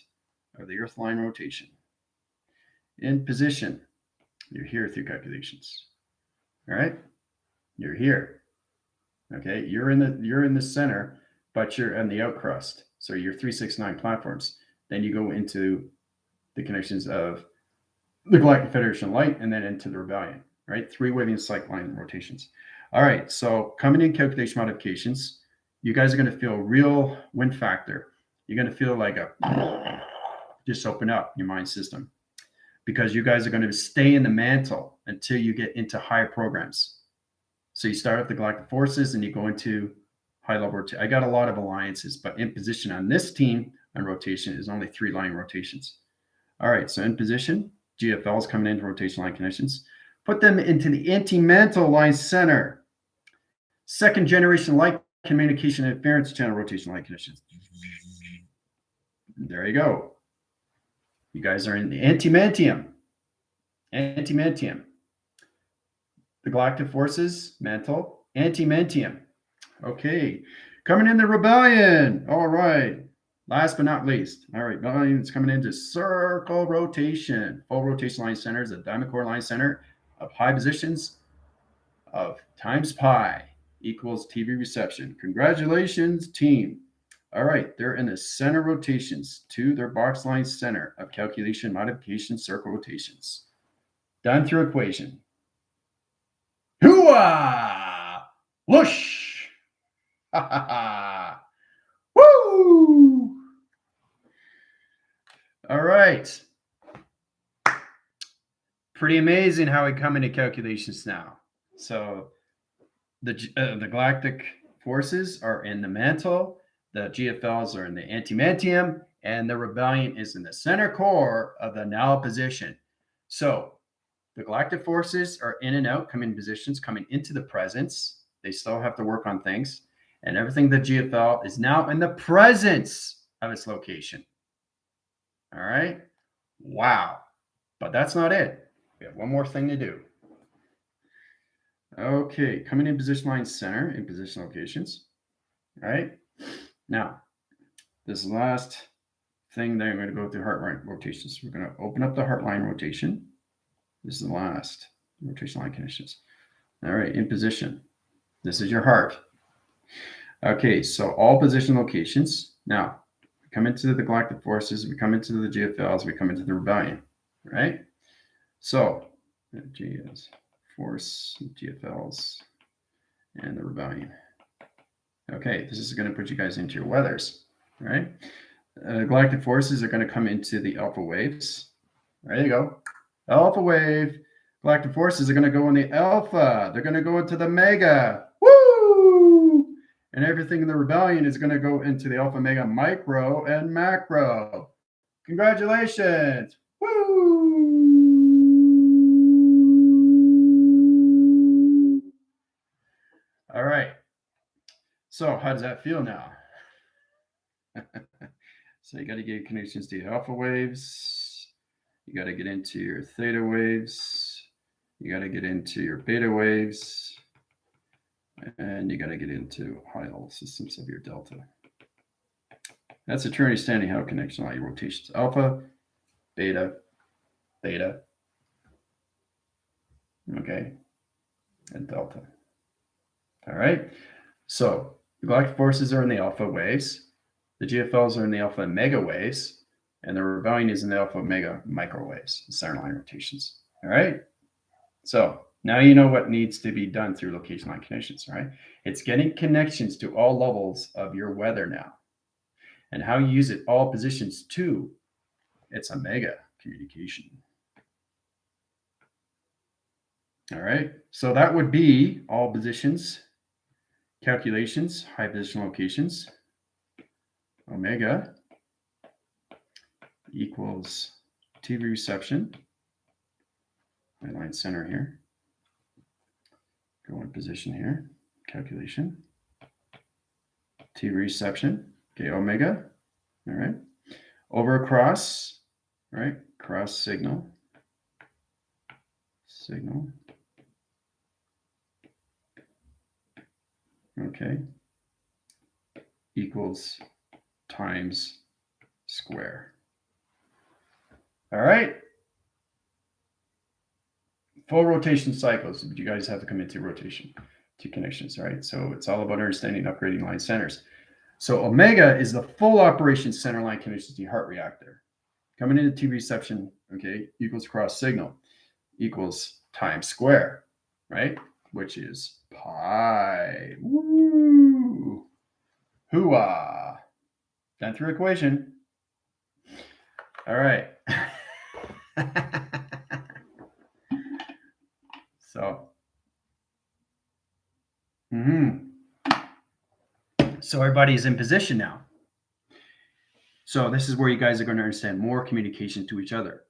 of the Earth line rotation. In position, you're here through calculations. All right, you're here. Okay, you're in the center, but you're in the out crust. So you're 3, 6, 9 platforms. Then you go into the connections of the Galactic Federation Light, and then into the Rebellion. Right, 3 waving cycle line rotations. All right, so coming in calculation modifications, you guys are going to feel real wind factor. You're going to feel like a just open up your mind system, because you guys are going to stay in the mantle until you get into higher programs. So you start with the Galactic Forces and you go into high level rotation. I got a lot of alliances, but in position on this team on rotation is only 3 line rotations. All right, so in position, GFL is coming into rotation line conditions. Put them into the anti-mantle line center. Second generation light communication interference channel rotation line conditions. There you go. You guys are in the anti-mantium. Anti-mantium. The Galactic Forces, MANTEL, anti-mantium. Okay. Coming in the rebellion. All right. Last but not least. All right. Rebellion is coming into circle rotation. Full rotation line center is a diamond core line center of high positions of times pi equals TV reception. Congratulations, team. All right, they're in the center rotations to their box line center of calculation modification circle rotations. Done through equation. Hooah! Whoosh! Ha ha ha! Woo! All right. Pretty amazing how we come into calculations now. So the Galactic Forces are in the mantle. The GFLs are in the anti-mantium, and the rebellion is in the center core of the null position. So the Galactic Forces are in and out, coming in positions, coming into the presence. They still have to work on things. And everything the GFL is now in the presence of its location. All right? Wow. But that's not it. We have one more thing to do. Okay, coming in position line center in position locations. All right? Now, this last thing that I'm going to go through heart line rotations. We're going to open up the heart line rotation. This is the last rotation line conditions. All right, in position. This is your heart. Okay, so all position locations. Now, we come into the Galactic Forces, we come into the GFLs, we come into the rebellion, right? So, GS, Force, GFLs, and the rebellion. Okay, this is going to put you guys into your weathers, right? Galactic Forces are going to come into the alpha waves. There you go. Alpha wave. Galactic Forces are going to go in the alpha. They're going to go into the mega. Woo! And everything in the rebellion is going to go into the alpha, mega, micro, and macro. Congratulations. Woo! All right. So how does that feel now? So you got to get connections to the alpha waves. You got to get into your theta waves. You got to get into your beta waves. And you got to get into high level systems of your delta. That's a Trinity standing how connection line rotations. Alpha, beta, theta. Okay. And delta. All right. So the Galactic Forces are in the alpha waves. The GFLs are in the alpha and mega waves. And the rebellion is in the alpha mega microwaves, center line rotations. All right. So now you know what needs to be done through location line connections, right? It's getting connections to all levels of your weather now. And how you use it all positions too. It's a mega communication. All right. So that would be all positions, calculations, high position locations. Omega equals TV reception. My line center here. Go in position here. Calculation. TV reception. Okay, omega. All right. Over across. All right. Cross signal. Signal. Okay. Equals times square. All right. Full rotation cycles. But you guys have to come into rotation to connections, right? So it's all about understanding upgrading line centers. So omega is the full operation center line connections to your heart reactor. Coming into T reception, okay, equals cross signal equals times square, right? Which is pi. Woo! Hooah! Done through equation. All right. So, So everybody's in position now. So this is where you guys are going to understand more communication to each other.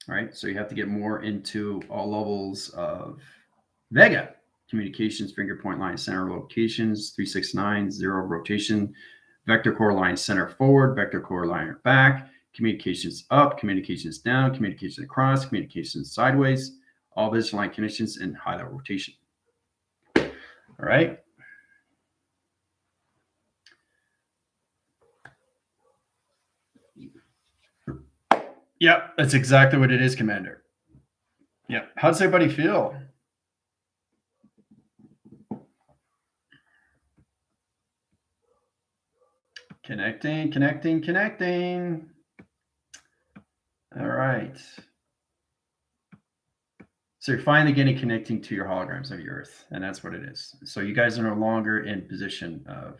All right. So you have to get more into all levels of VEGA. Communications, finger point line center locations, 369, 0 rotation, vector core line center forward, vector core line back, communications up, communications down, communications across, communications sideways, all visual line connections, and high level rotation. All right. Yep, that's exactly what it is, Commander. Yep. How does everybody feel? Connecting, connecting, connecting. All right. So you're finally getting connecting to your holograms of your Earth, and that's what it is. So you guys are no longer in position of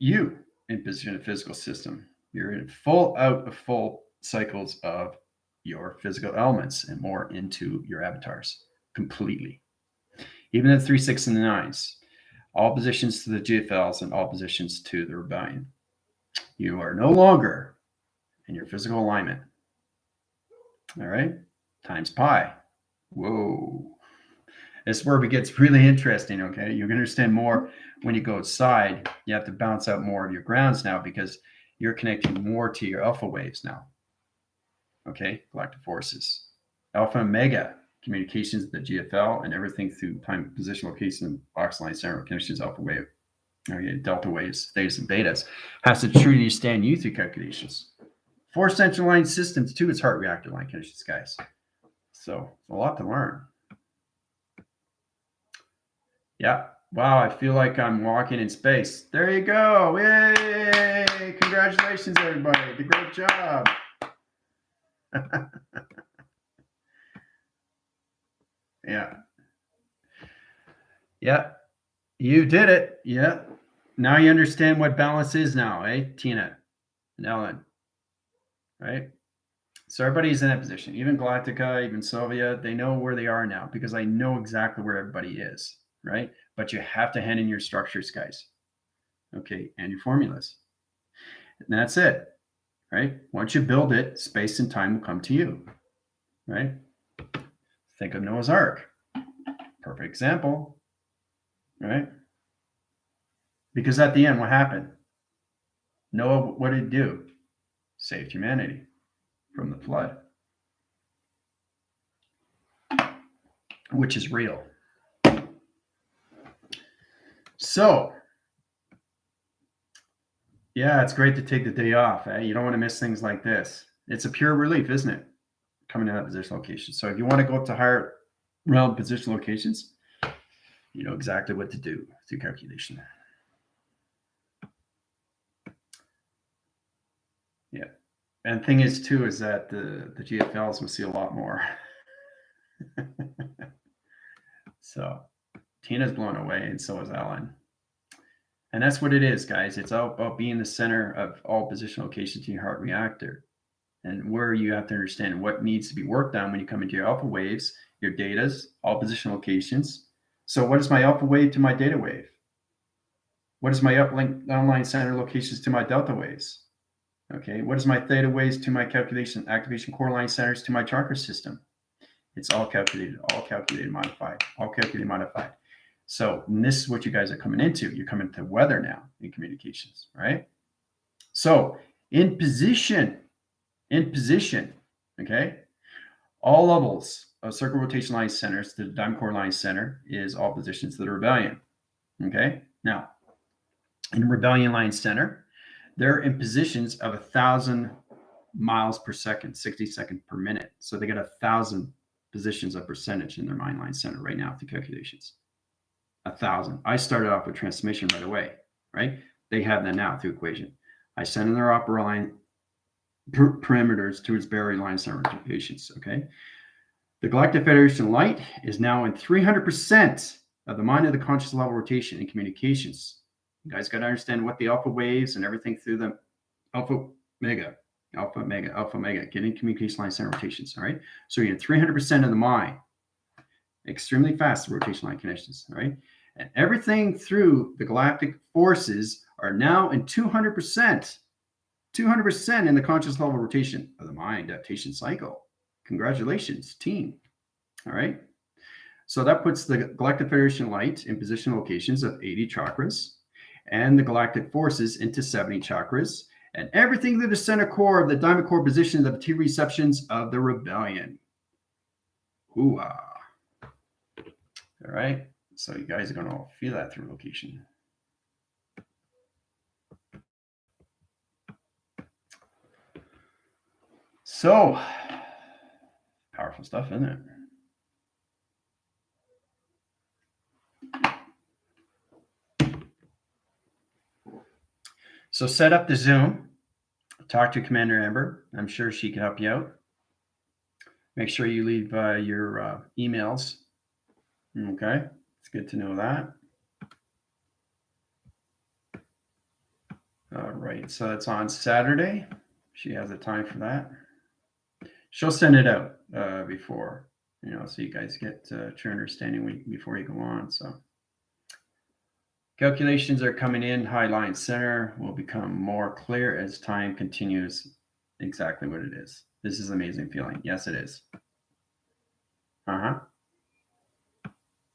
you in position of physical system. You're in full cycles of your physical elements and more into your avatars completely. Even the 3, 6, and the 9s, all positions to the GFLs and all positions to the rebellion. You are no longer in your physical alignment. All right, times pi. Whoa. This is where it gets really interesting, okay? You're going to understand more when you go outside. You have to bounce out more of your grounds now because you're connecting more to your alpha waves now. Okay, Galactic Forces. Alpha and Mega communications, the GFL, and everything through time, position, location, box line, center connections, alpha wave, okay, delta waves, thetas, and betas, has to truly understand you through calculations. 4 central line systems, too, is heart reactor line connections, guys. So, a lot to learn. Yeah. Wow, I feel like I'm walking in space. There you go. Yay! Congratulations, everybody. Did a great job. Yeah. Yeah. You did it. Yeah. Now you understand what balance is now, eh, Tina and Ellen? Right? So everybody's in that position. Even Galactica, even Soviet, they know where they are now because I know exactly where everybody is, right? But you have to hand in your structures, guys. Okay, and your formulas. And that's it, right? Once you build it, space and time will come to you, right? Think of Noah's Ark. Perfect example, right? Because at the end, what happened? Noah, what did he do? Saved humanity from the flood, which is real. So, yeah, it's great to take the day off. Eh? You don't want to miss things like this. It's a pure relief, isn't it? Coming to that position location. So if you want to go up to higher realm position locations, you know exactly what to do through calculation. Yeah. And the thing is, too, is that the GFLs will see a lot more. So Tina's blown away, and so is Ellen. And that's what it is, guys. It's all about being the center of all position locations in your heart reactor. And where you have to understand what needs to be worked on when you come into your alpha waves, your datas, all position locations. So what is my alpha wave to my data wave? What is my uplink downline center locations to my delta waves? Okay, what is my theta waves to my calculation activation core line centers to my chakra system? It's all calculated, modified, all calculated, modified. So this is what you guys are coming into. You're coming to weather now in communications, right? So in position, okay? All levels of circle rotation line centers to the diamond core line center is all positions to the rebellion, okay? Now, in rebellion line center, they're in positions of 1,000 miles per second, 60 seconds per minute. So they got 1,000 positions of percentage in their mind line center right now through calculations. 1,000. I started off with transmission right away, right? They have that now through equation. I send in their upper line parameters to its barrier line center patients, okay? The Galactic Federation light is now in 300% of the mind of the conscious level rotation in communications. You guys got to understand what the alpha waves and everything through the alpha, mega, getting communication line center rotations, all right? So you're at 300% of the mind, extremely fast rotation line connections, all right? And everything through the galactic forces are now in 200%. 200% in the conscious level rotation of the mind adaptation cycle. Congratulations, team. All right. So that puts the Galactic Federation light in position locations of 80 chakras and the galactic forces into 70 chakras and everything through the center core of the diamond core positions of the T receptions of the rebellion. Hoo-ah. All right. So you guys are going to feel that through location. So powerful stuff, isn't it? So set up the Zoom. Talk to Commander Amber. I'm sure she can help you out. Make sure you leave your emails. Okay, it's good to know that. All right, so it's on Saturday. She has the time for that. She'll send it out before, so you guys get true understanding before you go on. So calculations are coming in. High line center will become more clear as time continues. Exactly what it is. This is an amazing feeling. Yes, it is.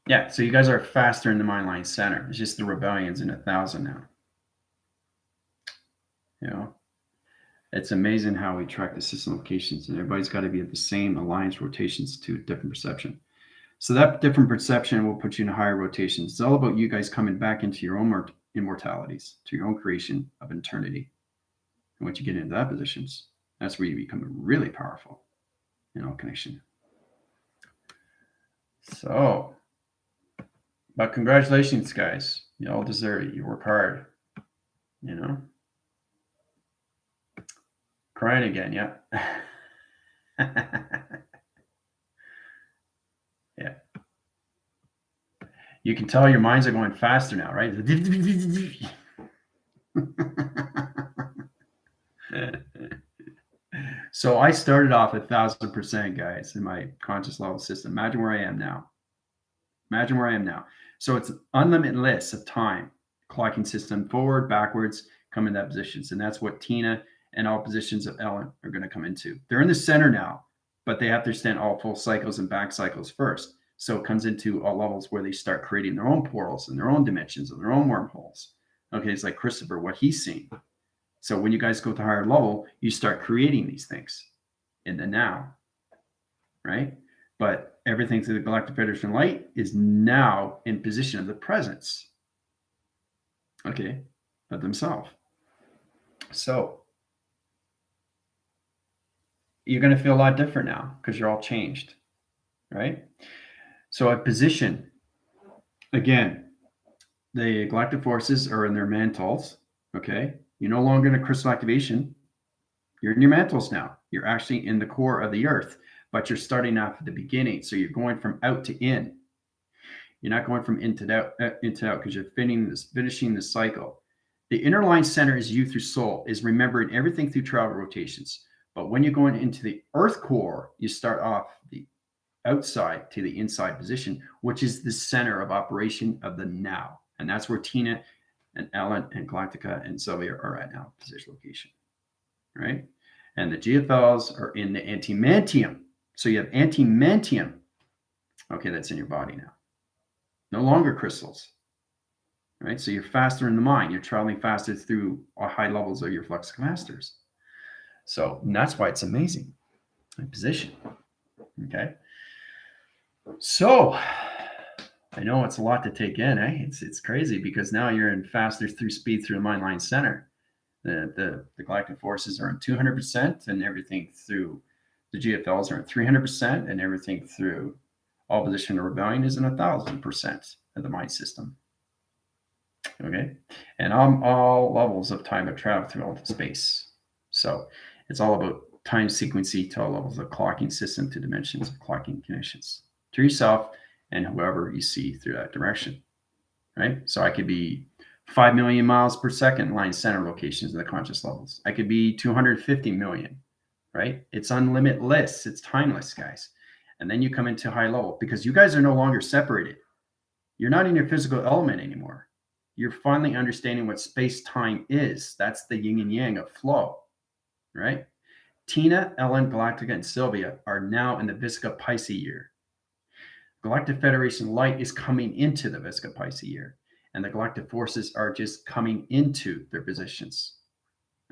Yeah, so you guys are faster in the mind line center. It's just the rebellion's in 1,000 now. It's amazing how we track the system locations, and everybody's got to be at the same alliance rotations to different perception. So that different perception will put you in higher rotations. It's all about you guys coming back into your own immortalities, to your own creation of eternity. And once you get into that positions, that's where you become really powerful, connection. So, but congratulations, guys. You all deserve it. You work hard, Crying again, yeah. Yeah. You can tell your minds are going faster now, right? So I started off 1,000%, guys, in my conscious level system. Imagine where I am now. So it's unlimited list of time, clocking system forward, backwards, come in that positions. And that's what Tina and all positions of Ellen are going to come into. They're in the center now, but they have to stand all full cycles and back cycles first. So it comes into all levels where they start creating their own portals and their own dimensions and their own wormholes. Okay, it's like Christopher, what he's seeing. So when you guys go to higher level, you start creating these things in the now, right? But everything through the Galactic Federation light is now in position of the presence, okay, of themselves. So you're going to feel a lot different now because you're all changed, right? So at position, again, the galactic forces are in their mantles, okay? You're no longer in a crystal activation. You're in your mantles now. You're actually in the core of the earth, but you're starting off at the beginning. So you're going from out to in. You're not going from in to out because you're finishing the cycle. The inner line center is you through soul, is remembering everything through travel rotations. But when you're going into the earth core, you start off the outside to the inside position, which is the center of operation of the now. And that's where Tina and Ellen and Galactica and Sylvia are at now, position location, right? And the GFLs are in the anti-MANTIAUM. So you have anti-MANTIAUM. Okay, that's in your body now. No longer crystals, right? So you're faster in the mind. You're traveling faster through high levels of your flux capacitors. So that's why it's amazing. Position, okay? So I know it's a lot to take in, eh? It's crazy because now you're in faster through speed through the mind line center. The galactic forces are in 200%, and everything through the GFLs are at 300%, and everything through all position of rebellion is in 1,000% of the mind system. Okay, and on all levels of time of travel through all space. So it's all about time sequencing to all levels of clocking system to dimensions of clocking connections to yourself and whoever you see through that direction, right? So I could be 5 million miles per second line center locations in the conscious levels. I could be 250 million, right? It's unlimitless. It's timeless, guys. And then you come into high level because you guys are no longer separated. You're not in your physical element anymore. You're finally understanding what space-time is. That's the yin and yang of flow, right? Tina, Ellen, Galactica, and Sylvia are now in the Vesica Pisces year. Galactic Federation light is coming into the Vesica Pisces year, and the galactic forces are just coming into their positions.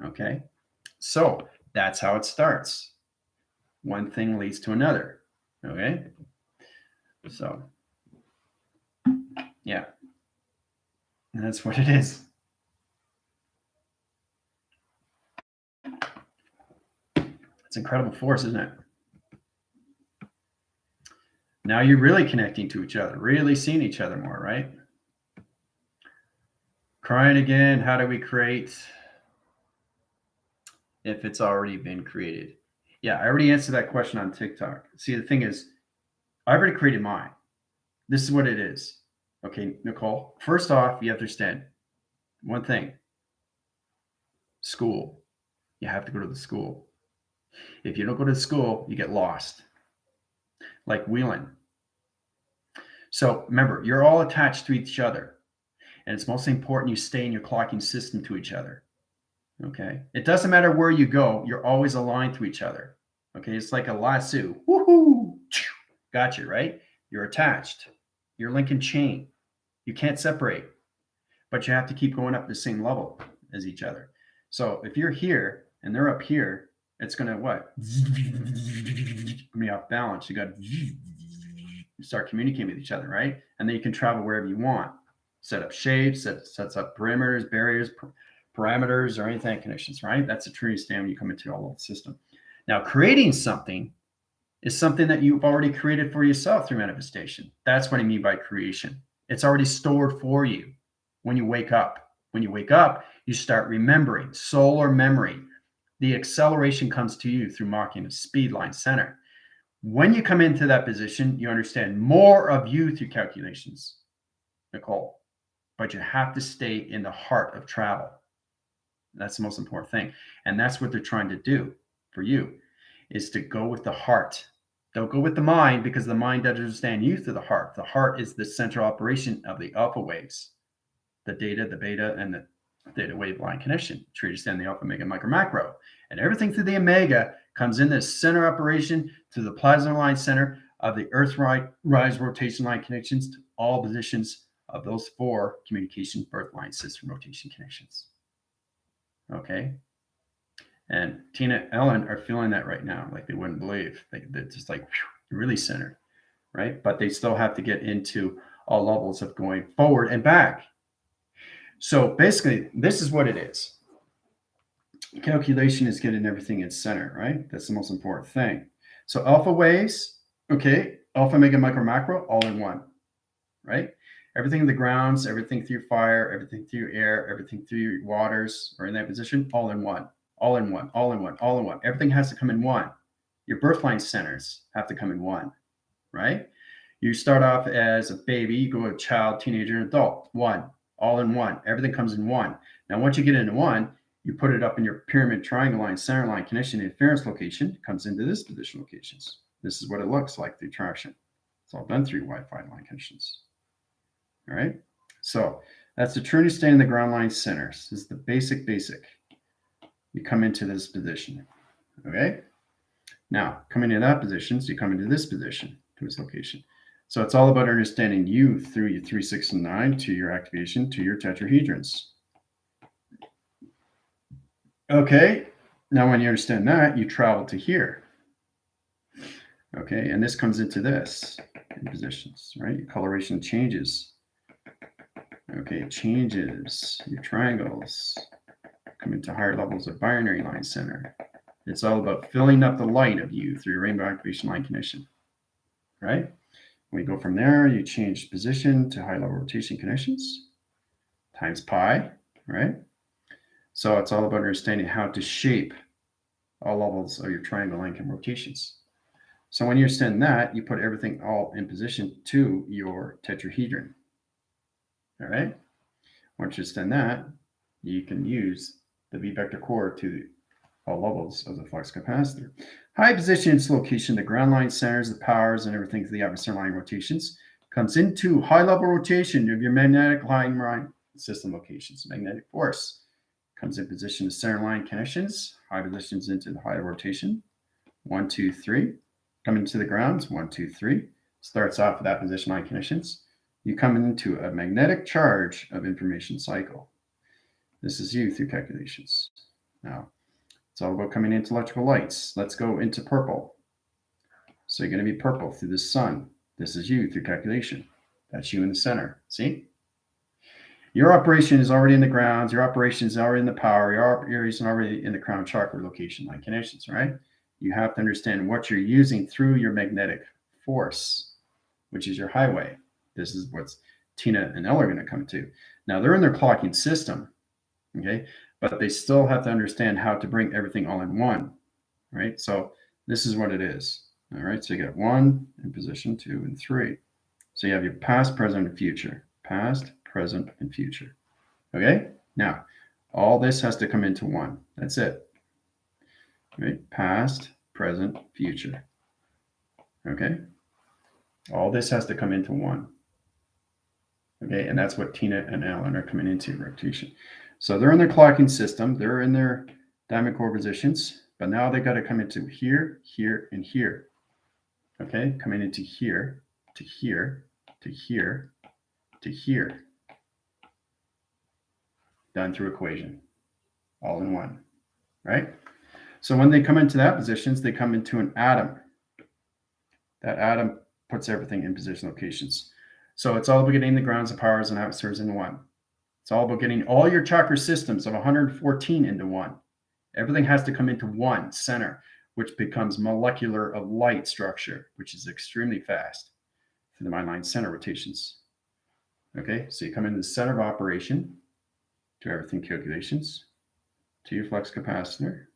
Okay? So that's how it starts. One thing leads to another. Okay? So, yeah. And that's what it is. It's incredible force, isn't it? Now you're really connecting to each other, really seeing each other more, right? Crying again, how do we create if it's already been created? Yeah, I already answered that question on TikTok. See, the thing is, I already created mine. This is what it is. Okay, Nicole, first off, you have to understand one thing. School. You have to go to the school. If you don't go to the school, you get lost. Like wheeling. So remember, you're all attached to each other. And it's mostly important you stay in your clocking system to each other. Okay. It doesn't matter where you go, you're always aligned to each other. Okay. It's like a lasso. Woohoo! Gotcha, right? You're attached. You're link and chain. You can't separate, but you have to keep going up the same level as each other. So if you're here and they're up here, it's going to what? Be off balance. You got to start communicating with each other, right? And then you can travel wherever you want. Set up shapes, sets up perimeters, barriers, parameters, or anything connections, right? That's a true stand when you come into a level system. Now, creating something is something that you've already created for yourself through manifestation. That's what I mean by creation. It's already stored for you when you wake up. When you wake up, you start remembering, solar memory. The acceleration comes to you through marking of speed line center. When you come into that position, you understand more of you through calculations, Nicole, but you have to stay in the heart of travel. That's the most important thing. And that's what they're trying to do for you, is to go with the heart. Don't go with the mind, because the mind doesn't understand you through the heart. The heart is the central operation of the alpha waves, the data, the beta, and the theta wave line connection to understand the alpha, mega, micro, macro. And everything through the omega comes in this center operation through the plasma line center of the earth rise rotation line connections to all positions of those 4 communication birth line system rotation connections. Okay. And Tina, Ellen are feeling that right now, like they wouldn't believe. They're just like whew, really centered, right? But they still have to get into all levels of going forward and back. So basically, this is what it is. Calculation is getting everything in center, right? That's the most important thing. So alpha waves, okay, alpha, mega, micro, macro, all in one, right? Everything in the grounds, everything through fire, everything through air, everything through waters are in that position, all in one. All in one, all in one, all in one. Everything has to come in one. Your birth line centers have to come in one, right? You start off as a baby, you go a child, teenager, and adult. One, all in one. Everything comes in one. Now, once you get into one, you put it up in your pyramid, triangle line, center line connection, interference location. It comes into this position locations. This is what it looks like through traction. It's all done through Wi-Fi line connections. All right. So that's the true understanding of the ground line centers. This is the basic. You come into this position. Okay. Now, coming into that position, so you come into this position to this location. So it's all about understanding you through your 3, 6, and 9 to your activation to your tetrahedrons. Okay. Now, when you understand that, you travel to here. Okay. And this comes into this in positions, right? Your coloration changes. Okay. It changes your triangles. Come into higher levels of binary line center. It's all about filling up the light of you through your rainbow activation line connection, right? When we go from there, you change position to high level rotation connections times pi, right? So it's all about understanding how to shape all levels of your triangle line rotations. So when you understand that, you put everything all in position to your tetrahedron, all right? Once you understand that, you can use the V vector core to all levels of the flux capacitor. High position its location, the ground line centers, the powers, and everything to the atmosphere line rotations comes into high-level rotation of your magnetic line system locations. Magnetic force comes in position to center line connections, high positions into the high rotation. 1, 2, 3. Coming to the grounds. 1, 2, 3. Starts off with that position line connections. You come into a magnetic charge of information cycle. This is you through calculations. Now, it's all about coming into electrical lights. Let's go into purple. So you're going to be purple through the sun. This is you through calculation. That's you in the center. See? Your operation is already in the grounds. Your operation is already in the power. Your operation is already in the crown chakra location line connections, right? You have to understand what you're using through your magnetic force, which is your highway. This is what Tina and Elle are going to come to. Now, they're in their clocking system, okay? But they still have to understand how to bring everything all in one, right? So this is what it is, all right? So you got 1 in position, 2, and 3. So you have your past, present, and future. Past, present, and future. Okay? Now, all this has to come into one. That's it. Right? Past, present, future. Okay? All this has to come into one. Okay? And that's what Tina and Alan are coming into, rotation. So they're in their clocking system. They're in their diamond core positions. But now they've got to come into here, here, and here. Okay? Coming into here, to here, to here, to here. Done through equation, all in one, right? So when they come into that positions, they come into an atom. That atom puts everything in position locations. So it's all about getting the grounds, the powers, and atmospheres into one. It's all about getting all your chakra systems of 114 into one. Everything has to come into one center, which becomes molecular of light structure, which is extremely fast through the mind line center rotations. Okay, so you come into the center of operation, to everything calculations, to your flux capacitor,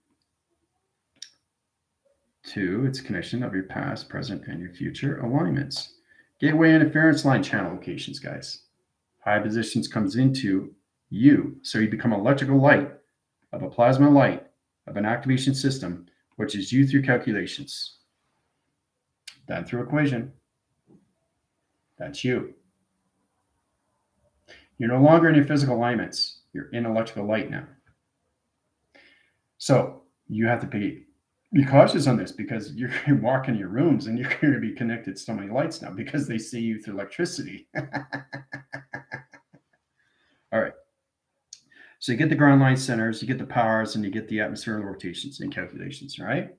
to its connection of your past, present, and your future alignments. Gateway interference line channel locations, guys. High positions comes into you. So you become electrical light of a plasma light of an activation system, which is you through calculations. Done through equation. That's you. You're no longer in your physical alignments. You're in electrical light now. So you have to be cautious on this because you're going to walk in your rooms and you're going to be connected to so many lights now because they see you through electricity. All right. So you get the ground line centers, you get the powers, and you get the atmospheric rotations and calculations, right?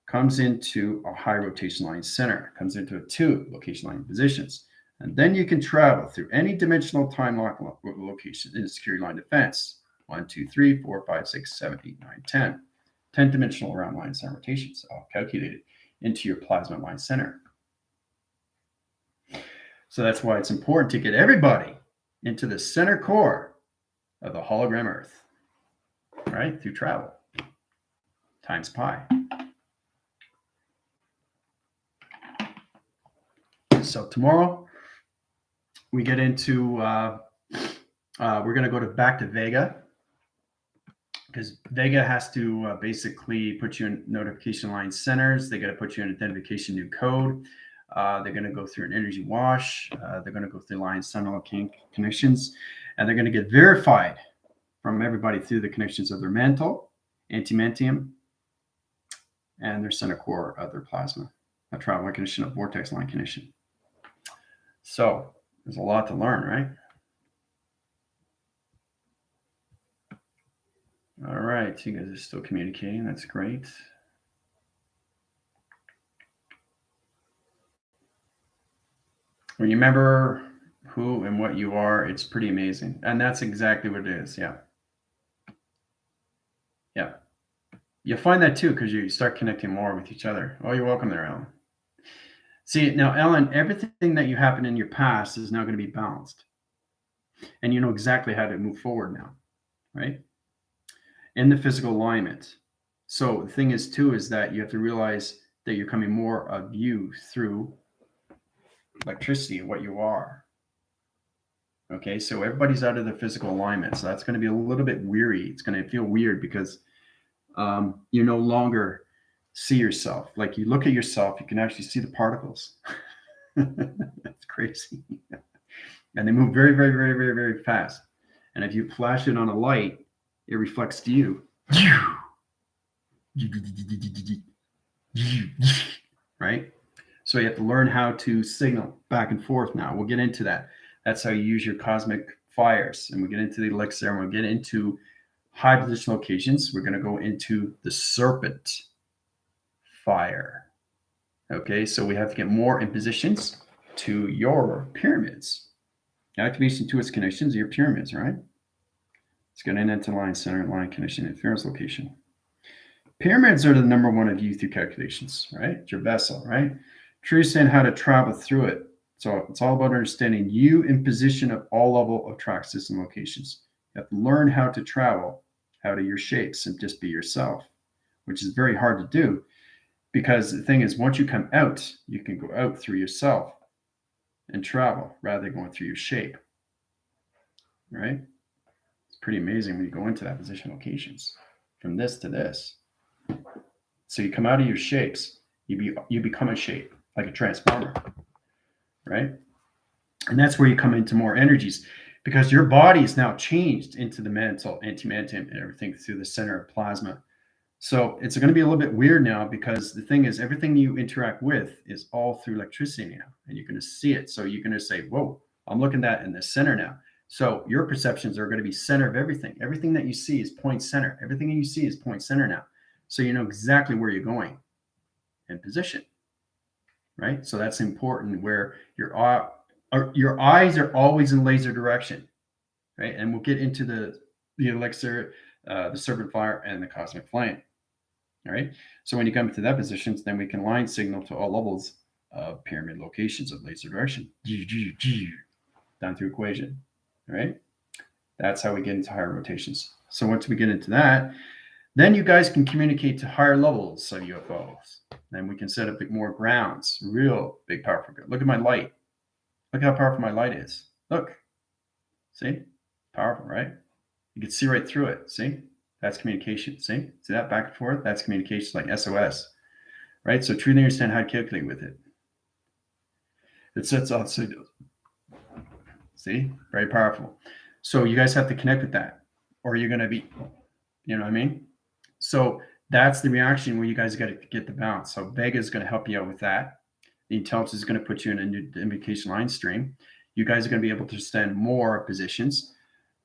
Comes into a high rotation line center, comes into a 2 location line positions. And then you can travel through any dimensional time lock location in the security line defense. 1, 2, 3, 4, 5, 6, 7, 8, 9, 10. 10 dimensional round line center rotations, all calculated into your plasma line center. So that's why it's important to get everybody into the center core of the hologram Earth, right? Through travel times pi. So tomorrow we get into, we're going to go back to VEGA because VEGA has to basically put you in notification line centers. They got to put you in identification new code. They're going to go through an energy wash. They're going to go through line center connections, and they're going to get verified from everybody through the connections of their mantle, anti-MANTIAUM, and their center core of their plasma, a travel line connection, a vortex line connection. So there's a lot to learn, right? All right, you guys are still communicating. That's great. When you remember who and what you are, it's pretty amazing. And that's exactly what it is. Yeah. Yeah. You'll find that too because you start connecting more with each other. Oh, you're welcome there, Ellen. See, now, Ellen, everything that you happened in your past is now going to be balanced. And you know exactly how to move forward now, right? In the physical alignment. So the thing is, too, is that you have to realize that you're coming more of you through electricity, what you are. Okay, so everybody's out of the physical alignment. So that's going to be a little bit weary. It's going to feel weird because you no longer see yourself. Like you look at yourself, you can actually see the particles. That's crazy. And they move very, very, very, very, very fast. And if you flash it on a light, it reflects to you. Right? So you have to learn how to signal back and forth now. We'll get into that. That's how you use your cosmic fires. And we'll get into the elixir, and we'll get into high position locations. We're going to go into the serpent fire. Okay, so we have to get more in positions to your pyramids. Activation to its connections, your pyramids, right? Let's get into line, center, line, connection, interference location. Pyramids are the number one of you through calculations, right? It's your vessel, right? True saying how to travel through it. So it's all about understanding you in position of all level of track system locations. You have to learn how to travel out of your shapes and just be yourself, which is very hard to do. Because the thing is, once you come out, you can go out through yourself and travel rather than going through your shape, right? It's pretty amazing when you go into that position locations, from this to this. So you come out of your shapes, you become a shape, like a transformer, right? And that's where you come into more energies, because your body is now changed into the mantle, anti-mantium, and everything through the center of plasma. So it's going to be a little bit weird now, because the thing is, everything you interact with is all through electricity now, and you're going to see it. So you're going to say, whoa, I'm looking at that in the center now. So your perceptions are going to be center of everything. Everything that you see is point center. Everything you see is point center now. So you know exactly where you're going and position, right? So that's important, where your eyes are always in laser direction, right? And we'll get into the elixir, the serpent fire, and the cosmic flame. All right. So when you come to that position, then we can line signal to all levels of pyramid locations of laser direction down through equation. All right. That's how we get into higher rotations. So once we get into that, then you guys can communicate to higher levels of UFOs. Then we can set up more grounds, real big, powerful. Look at my light. Look how powerful my light is. Look. See? Powerful, right? You can see right through it. See? That's communication. See that back and forth? That's communication, like SOS, right? So truly understand how to calculate with it. It sets off signals. See, very powerful. So you guys have to connect with that, or you're going to be, you know what I mean? So that's the reaction where you guys got to get the balance. So VEGA is going to help you out with that. The intelligence is going to put you in a new indication line stream. You guys are going to be able to stand more positions.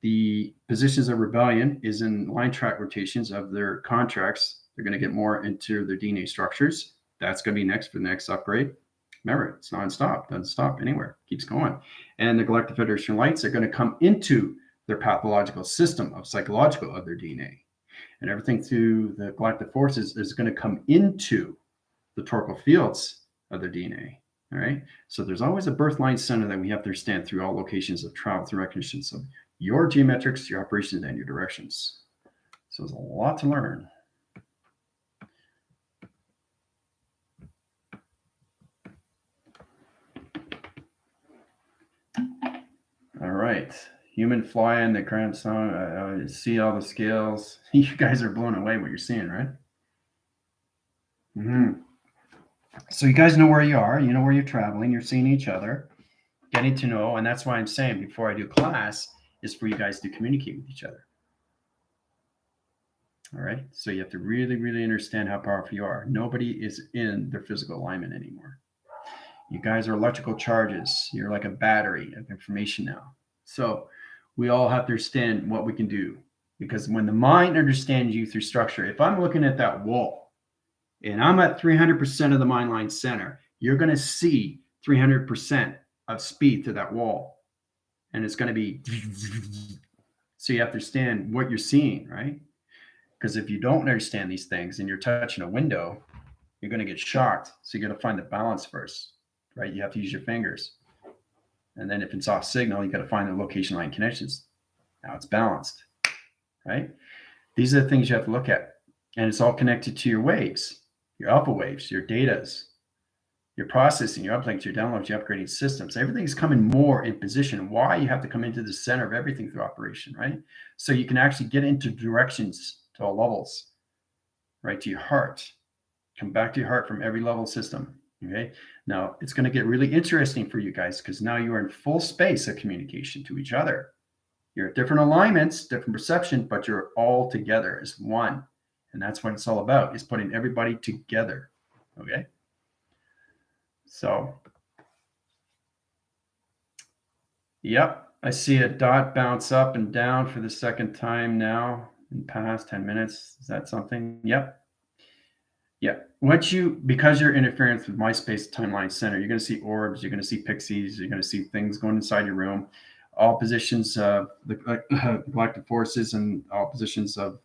The positions of rebellion is in line track rotations of their contracts. They're going to get more into their DNA structures. That's going to be next for the next upgrade. Remember, it's nonstop, doesn't stop anywhere, keeps going. And the Galactic Federation lights are going to come into their pathological system of psychological of their DNA. And everything through the Galactic Forces is going to come into the torcal fields of their DNA. All right. So there's always a birth line center that we have to understand through all locations of travel through recognition. So your geometrics, your operations, and your directions. So there's a lot to learn. All right. Human flying, the grand song. See all the scales. You guys are blown away what you're seeing, right? So you guys know where you are. You know where you're traveling. You're seeing each other, getting to know. And that's why I'm saying before I do class is for you guys to communicate with each other. All right. So you have to really, really understand how powerful you are. Nobody is in their physical alignment anymore. You guys are electrical charges. You're like a battery of information now. So we all have to understand what we can do, because when the mind understands you through structure, if I'm looking at that wall and I'm at 300% of the mind line center, you're going to see 300% of speed to that wall. And it's going to be, so you have to understand what you're seeing, right? Because if you don't understand these things and you're touching a window, you're going to get shocked. So you got to find the balance first, right? You have to use your fingers. And then if it's off signal, you got to find the location line connections. Now it's balanced, right? These are the things you have to look at. And it's all connected to your waves, your alpha waves, your datas, your processing, your uplinks, your downloads, your upgrading systems. Everything's coming more in position. Why? You have to come into the center of everything through operation, right? So you can actually get into directions to all levels, right? To your heart. Come back to your heart from every level system, okay? Now, it's going to get really interesting for you guys because now you are in full space of communication to each other. You're at different alignments, different perception, but you're all together as one. And that's what it's all about, is putting everybody together. Okay? So, yep, I see a dot bounce up and down for the second time now in the past 10 minutes. Is that something? Yep. Yeah. Because you're interference with MySpace Timeline Center, you're going to see orbs, you're going to see pixies, you're going to see things going inside your room. All positions of the Galactic Forces and all positions of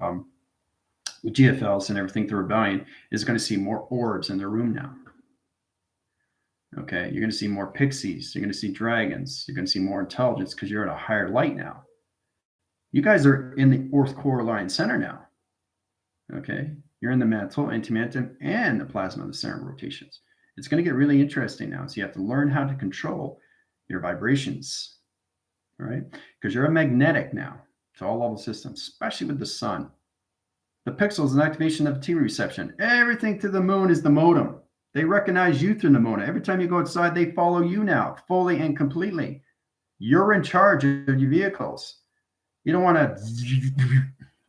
GFLs and everything through Rebellion is going to see more orbs in their room now. Okay, you're going to see more pixies, you're going to see dragons, you're going to see more intelligence because you're at a higher light now. You guys are in the Earth Core Line Center now. Okay, you're in the mantle, antimantum, and the plasma of the center rotations. It's going to get really interesting now. So you have to learn how to control your vibrations, all right? Because you're a magnetic now to all level systems, especially with the sun. The pixels and activation of T reception. Everything to the moon is the modem. They recognize you through the modem. Every time you go outside, they follow you now, fully and completely. You're in charge of your vehicles. You don't want to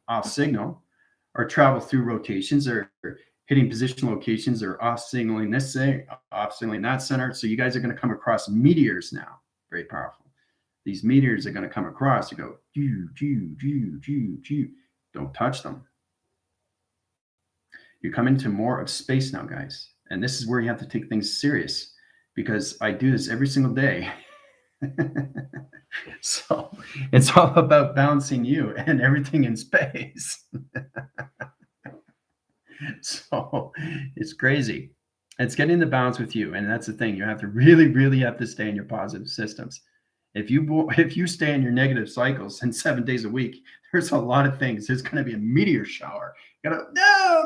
off signal or travel through rotations or hitting position locations or off signaling this thing, off signaling that center. So you guys are going to come across meteors now. Very powerful. These meteors are going to come across. You go, don't touch them. You come into more of space now, guys. And this is where you have to take things serious because I do this every single day. So it's all about bouncing you and everything in space. So it's crazy. It's getting the balance with you. And that's the thing. You have to really have to stay in your positive systems. If you stay in your negative cycles and 7 days a week, there's a lot of things. There's going to be a meteor shower. You gotta, no.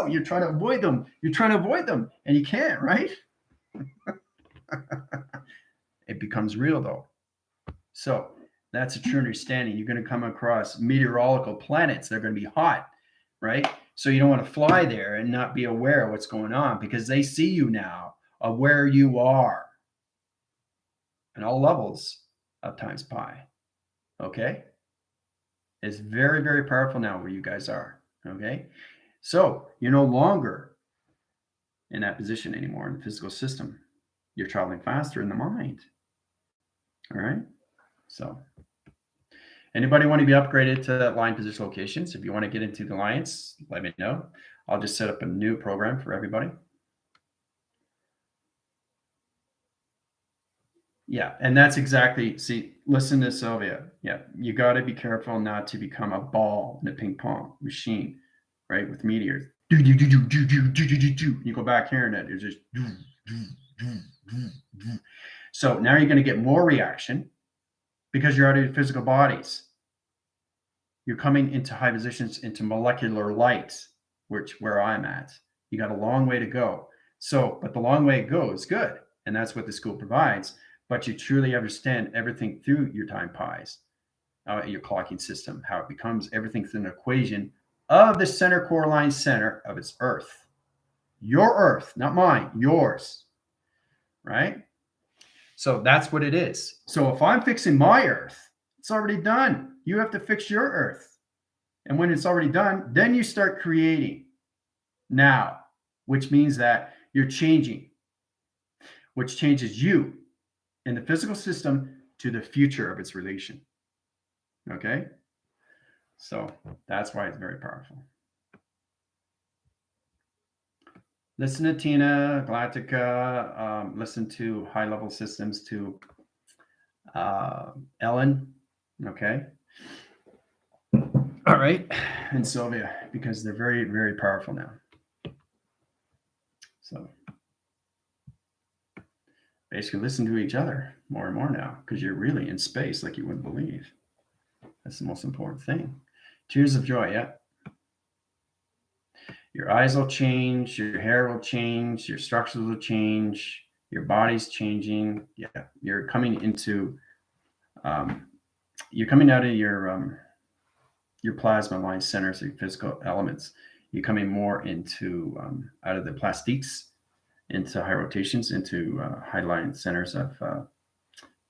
You're trying to avoid them. And you can't, right? It becomes real though. So that's a true understanding. You're going to come across meteorological planets. They're going to be hot, right? So you don't want to fly there and not be aware of what's going on because they see you now of where you are and all levels of times pi. Okay? It's very powerful now where you guys are. Okay? So you're no longer in that position anymore in the physical system. You're traveling faster in the mind. All right? So anybody want to be upgraded to line position locations? If you want to get into the alliance, let me know. I'll just set up a new program for everybody. Yeah, and that's exactly, see, listen to Sylvia. Yeah, you got to be careful not to become a ball in a ping pong machine, right? With meteors. You go back here and it's just. So now you're going to get more reaction because you're out of your physical bodies. You're coming into high positions, into molecular light, where I'm at. You got a long way to go. So, but the long way to go is good. And that's what the school provides. But you truly understand everything through your time pies, your clocking system, how it becomes everything through an equation of the center core line center of its Earth. Your Earth, not mine, yours. Right? So that's what it is. So if I'm fixing my Earth, it's already done. You have to fix your Earth. And when it's already done, then you start creating now, which means that you're changing, which changes you in the physical system to the future of its relation. Okay? So that's why it's very powerful. Listen to Tina, Galactica, listen to high level systems to Ellen. Okay? All right. And Sylvia, because they're very powerful now. So basically listen to each other more and more now because you're really in space like you wouldn't believe. That's the most important thing. Tears of joy, yeah. Your eyes will change, your hair will change, your structures will change, your body's changing. Yeah, you're coming into, you're coming out of your plasma line centers, your physical elements. You're coming more into out of the plastiques into high rotations, into high-line centers of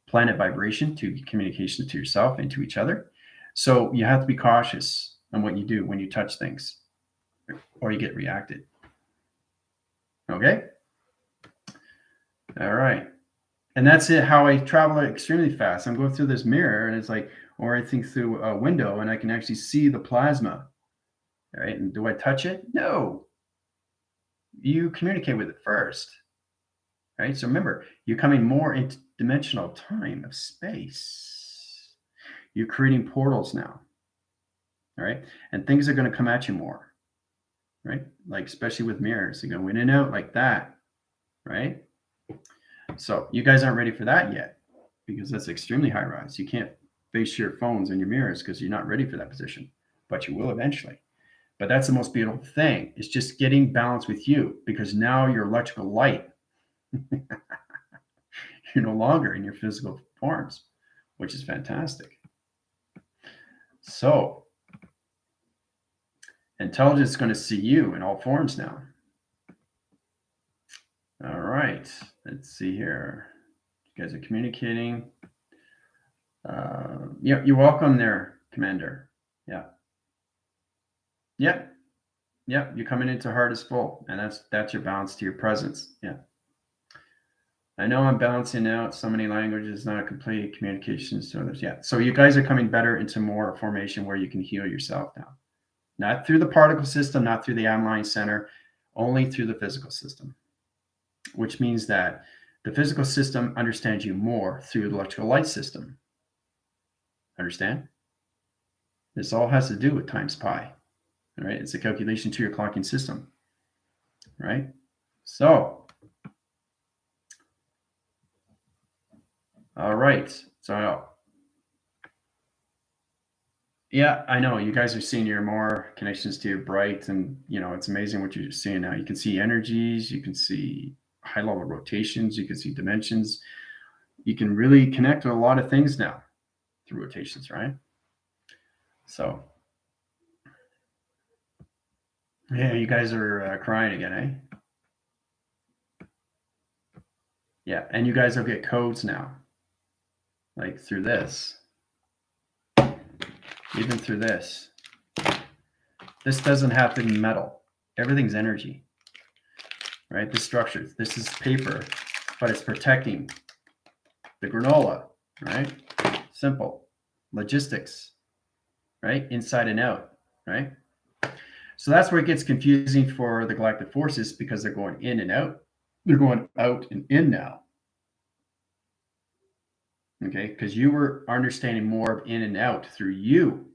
planet vibration, to communication to yourself and to each other. So you have to be cautious on what you do when you touch things or you get reacted. Okay? All right. And that's it, how I travel extremely fast. I'm going through this mirror and it's like, or I think through a window and I can actually see the plasma. All right. And do I touch it? No. You communicate with it first. Right? So remember, you're coming more into dimensional time of space. You're creating portals now. All right. And things are going to come at you more. Right? Like, especially with mirrors, they go in and out like that. Right? So you guys aren't ready for that yet because that's extremely high rise. You can't face your phones and your mirrors because you're not ready for that position, but you will eventually. But that's the most beautiful thing. It's just getting balance with you, because now you're electrical light. You're no longer in your physical forms, which is fantastic. So intelligence is going to see you in all forms now. All right. Let's see here. You guys are communicating. Yeah, you're welcome there, Commander. Yeah. Yep. Yep. You're coming into heart is full, and that's your balance to your presence. Yeah. I know I'm balancing out so many languages, not a complete communications to others. Yeah. So you guys are coming better into more formation where you can heal yourself now. Not through the particle system, not through the online center, only through the physical system, which means that the physical system understands you more through the electrical light system. Understand? This all has to do with times pi. All right. It's a calculation to your clocking system. Right? So, all right. So, yeah, I know you guys are seeing your more connections to your bright, and it's amazing what you're seeing now. You can see energies, you can see high level rotations, you can see dimensions. You can really connect with a lot of things now through rotations, right? So, yeah, you guys are crying again, eh? Yeah, and you guys will get codes now, like through this, even through this. This doesn't have to be metal. Everything's energy, right? This structure, this is paper, but it's protecting the granola, right? Simple. Logistics, right? Inside and out, right? So that's where it gets confusing for the galactic forces, because they're going in and out. They're going out and in now. Okay, because you were understanding more of in and out through you,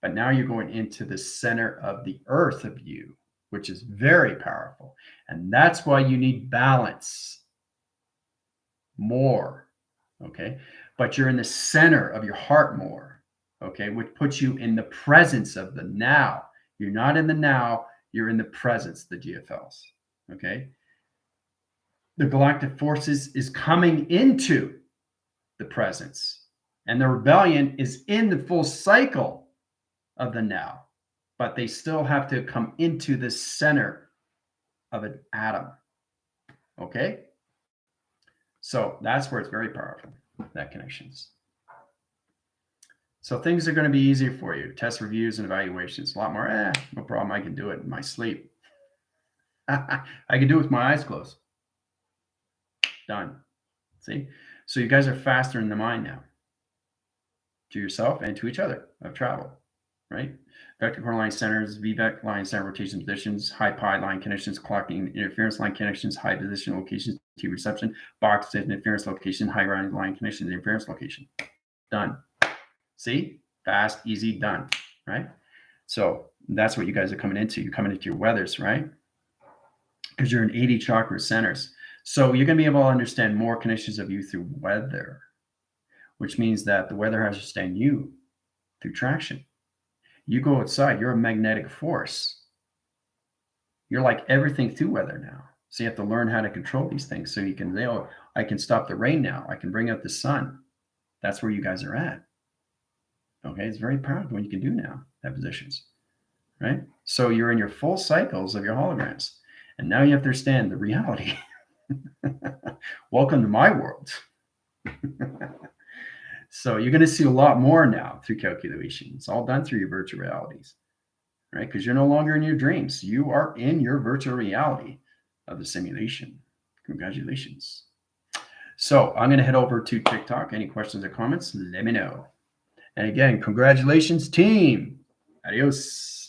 but now you're going into the center of the earth of you, which is very powerful. And that's why you need balance more. Okay, but you're in the center of your heart more. Okay, which puts you in the presence of the now. You're not in the now, you're in the presence, the GFLs. Okay, the galactic forces is coming into the presence, and the rebellion is in the full cycle of the now, but they still have to come into the center of an atom. Okay, so that's where it's very powerful, that connections. So things are going to be easier for you. Test reviews and evaluations, a lot more. No problem, I can do it in my sleep. I can do it with my eyes closed. Done. See, so you guys are faster in the mind now, to yourself and to each other of travel, right? Vector core line centers, VVEC line center rotation positions, high pi line connections, clocking interference line connections, high position locations, T reception, box interference location, high line connections, interference location. Done. See? Fast, easy, done, right? So that's what you guys are coming into. You're coming into your weathers, right? Because you're in 80 chakra centers. So you're going to be able to understand more connections of you through weather, which means that the weather has to understand you through traction. You go outside, you're a magnetic force. You're like everything through weather now. So you have to learn how to control these things. So you can, I can stop the rain now. I can bring out the sun. That's where you guys are at. Okay, it's very powerful what you can do now, that positions, right? So you're in your full cycles of your holograms. And now you have to understand the reality. Welcome to my world. So you're going to see a lot more now through calculation. It's all done through your virtual realities, right? Because you're no longer in your dreams. You are in your virtual reality of the simulation. Congratulations. So I'm going to head over to TikTok. Any questions or comments, let me know. And again, congratulations, team. Adios.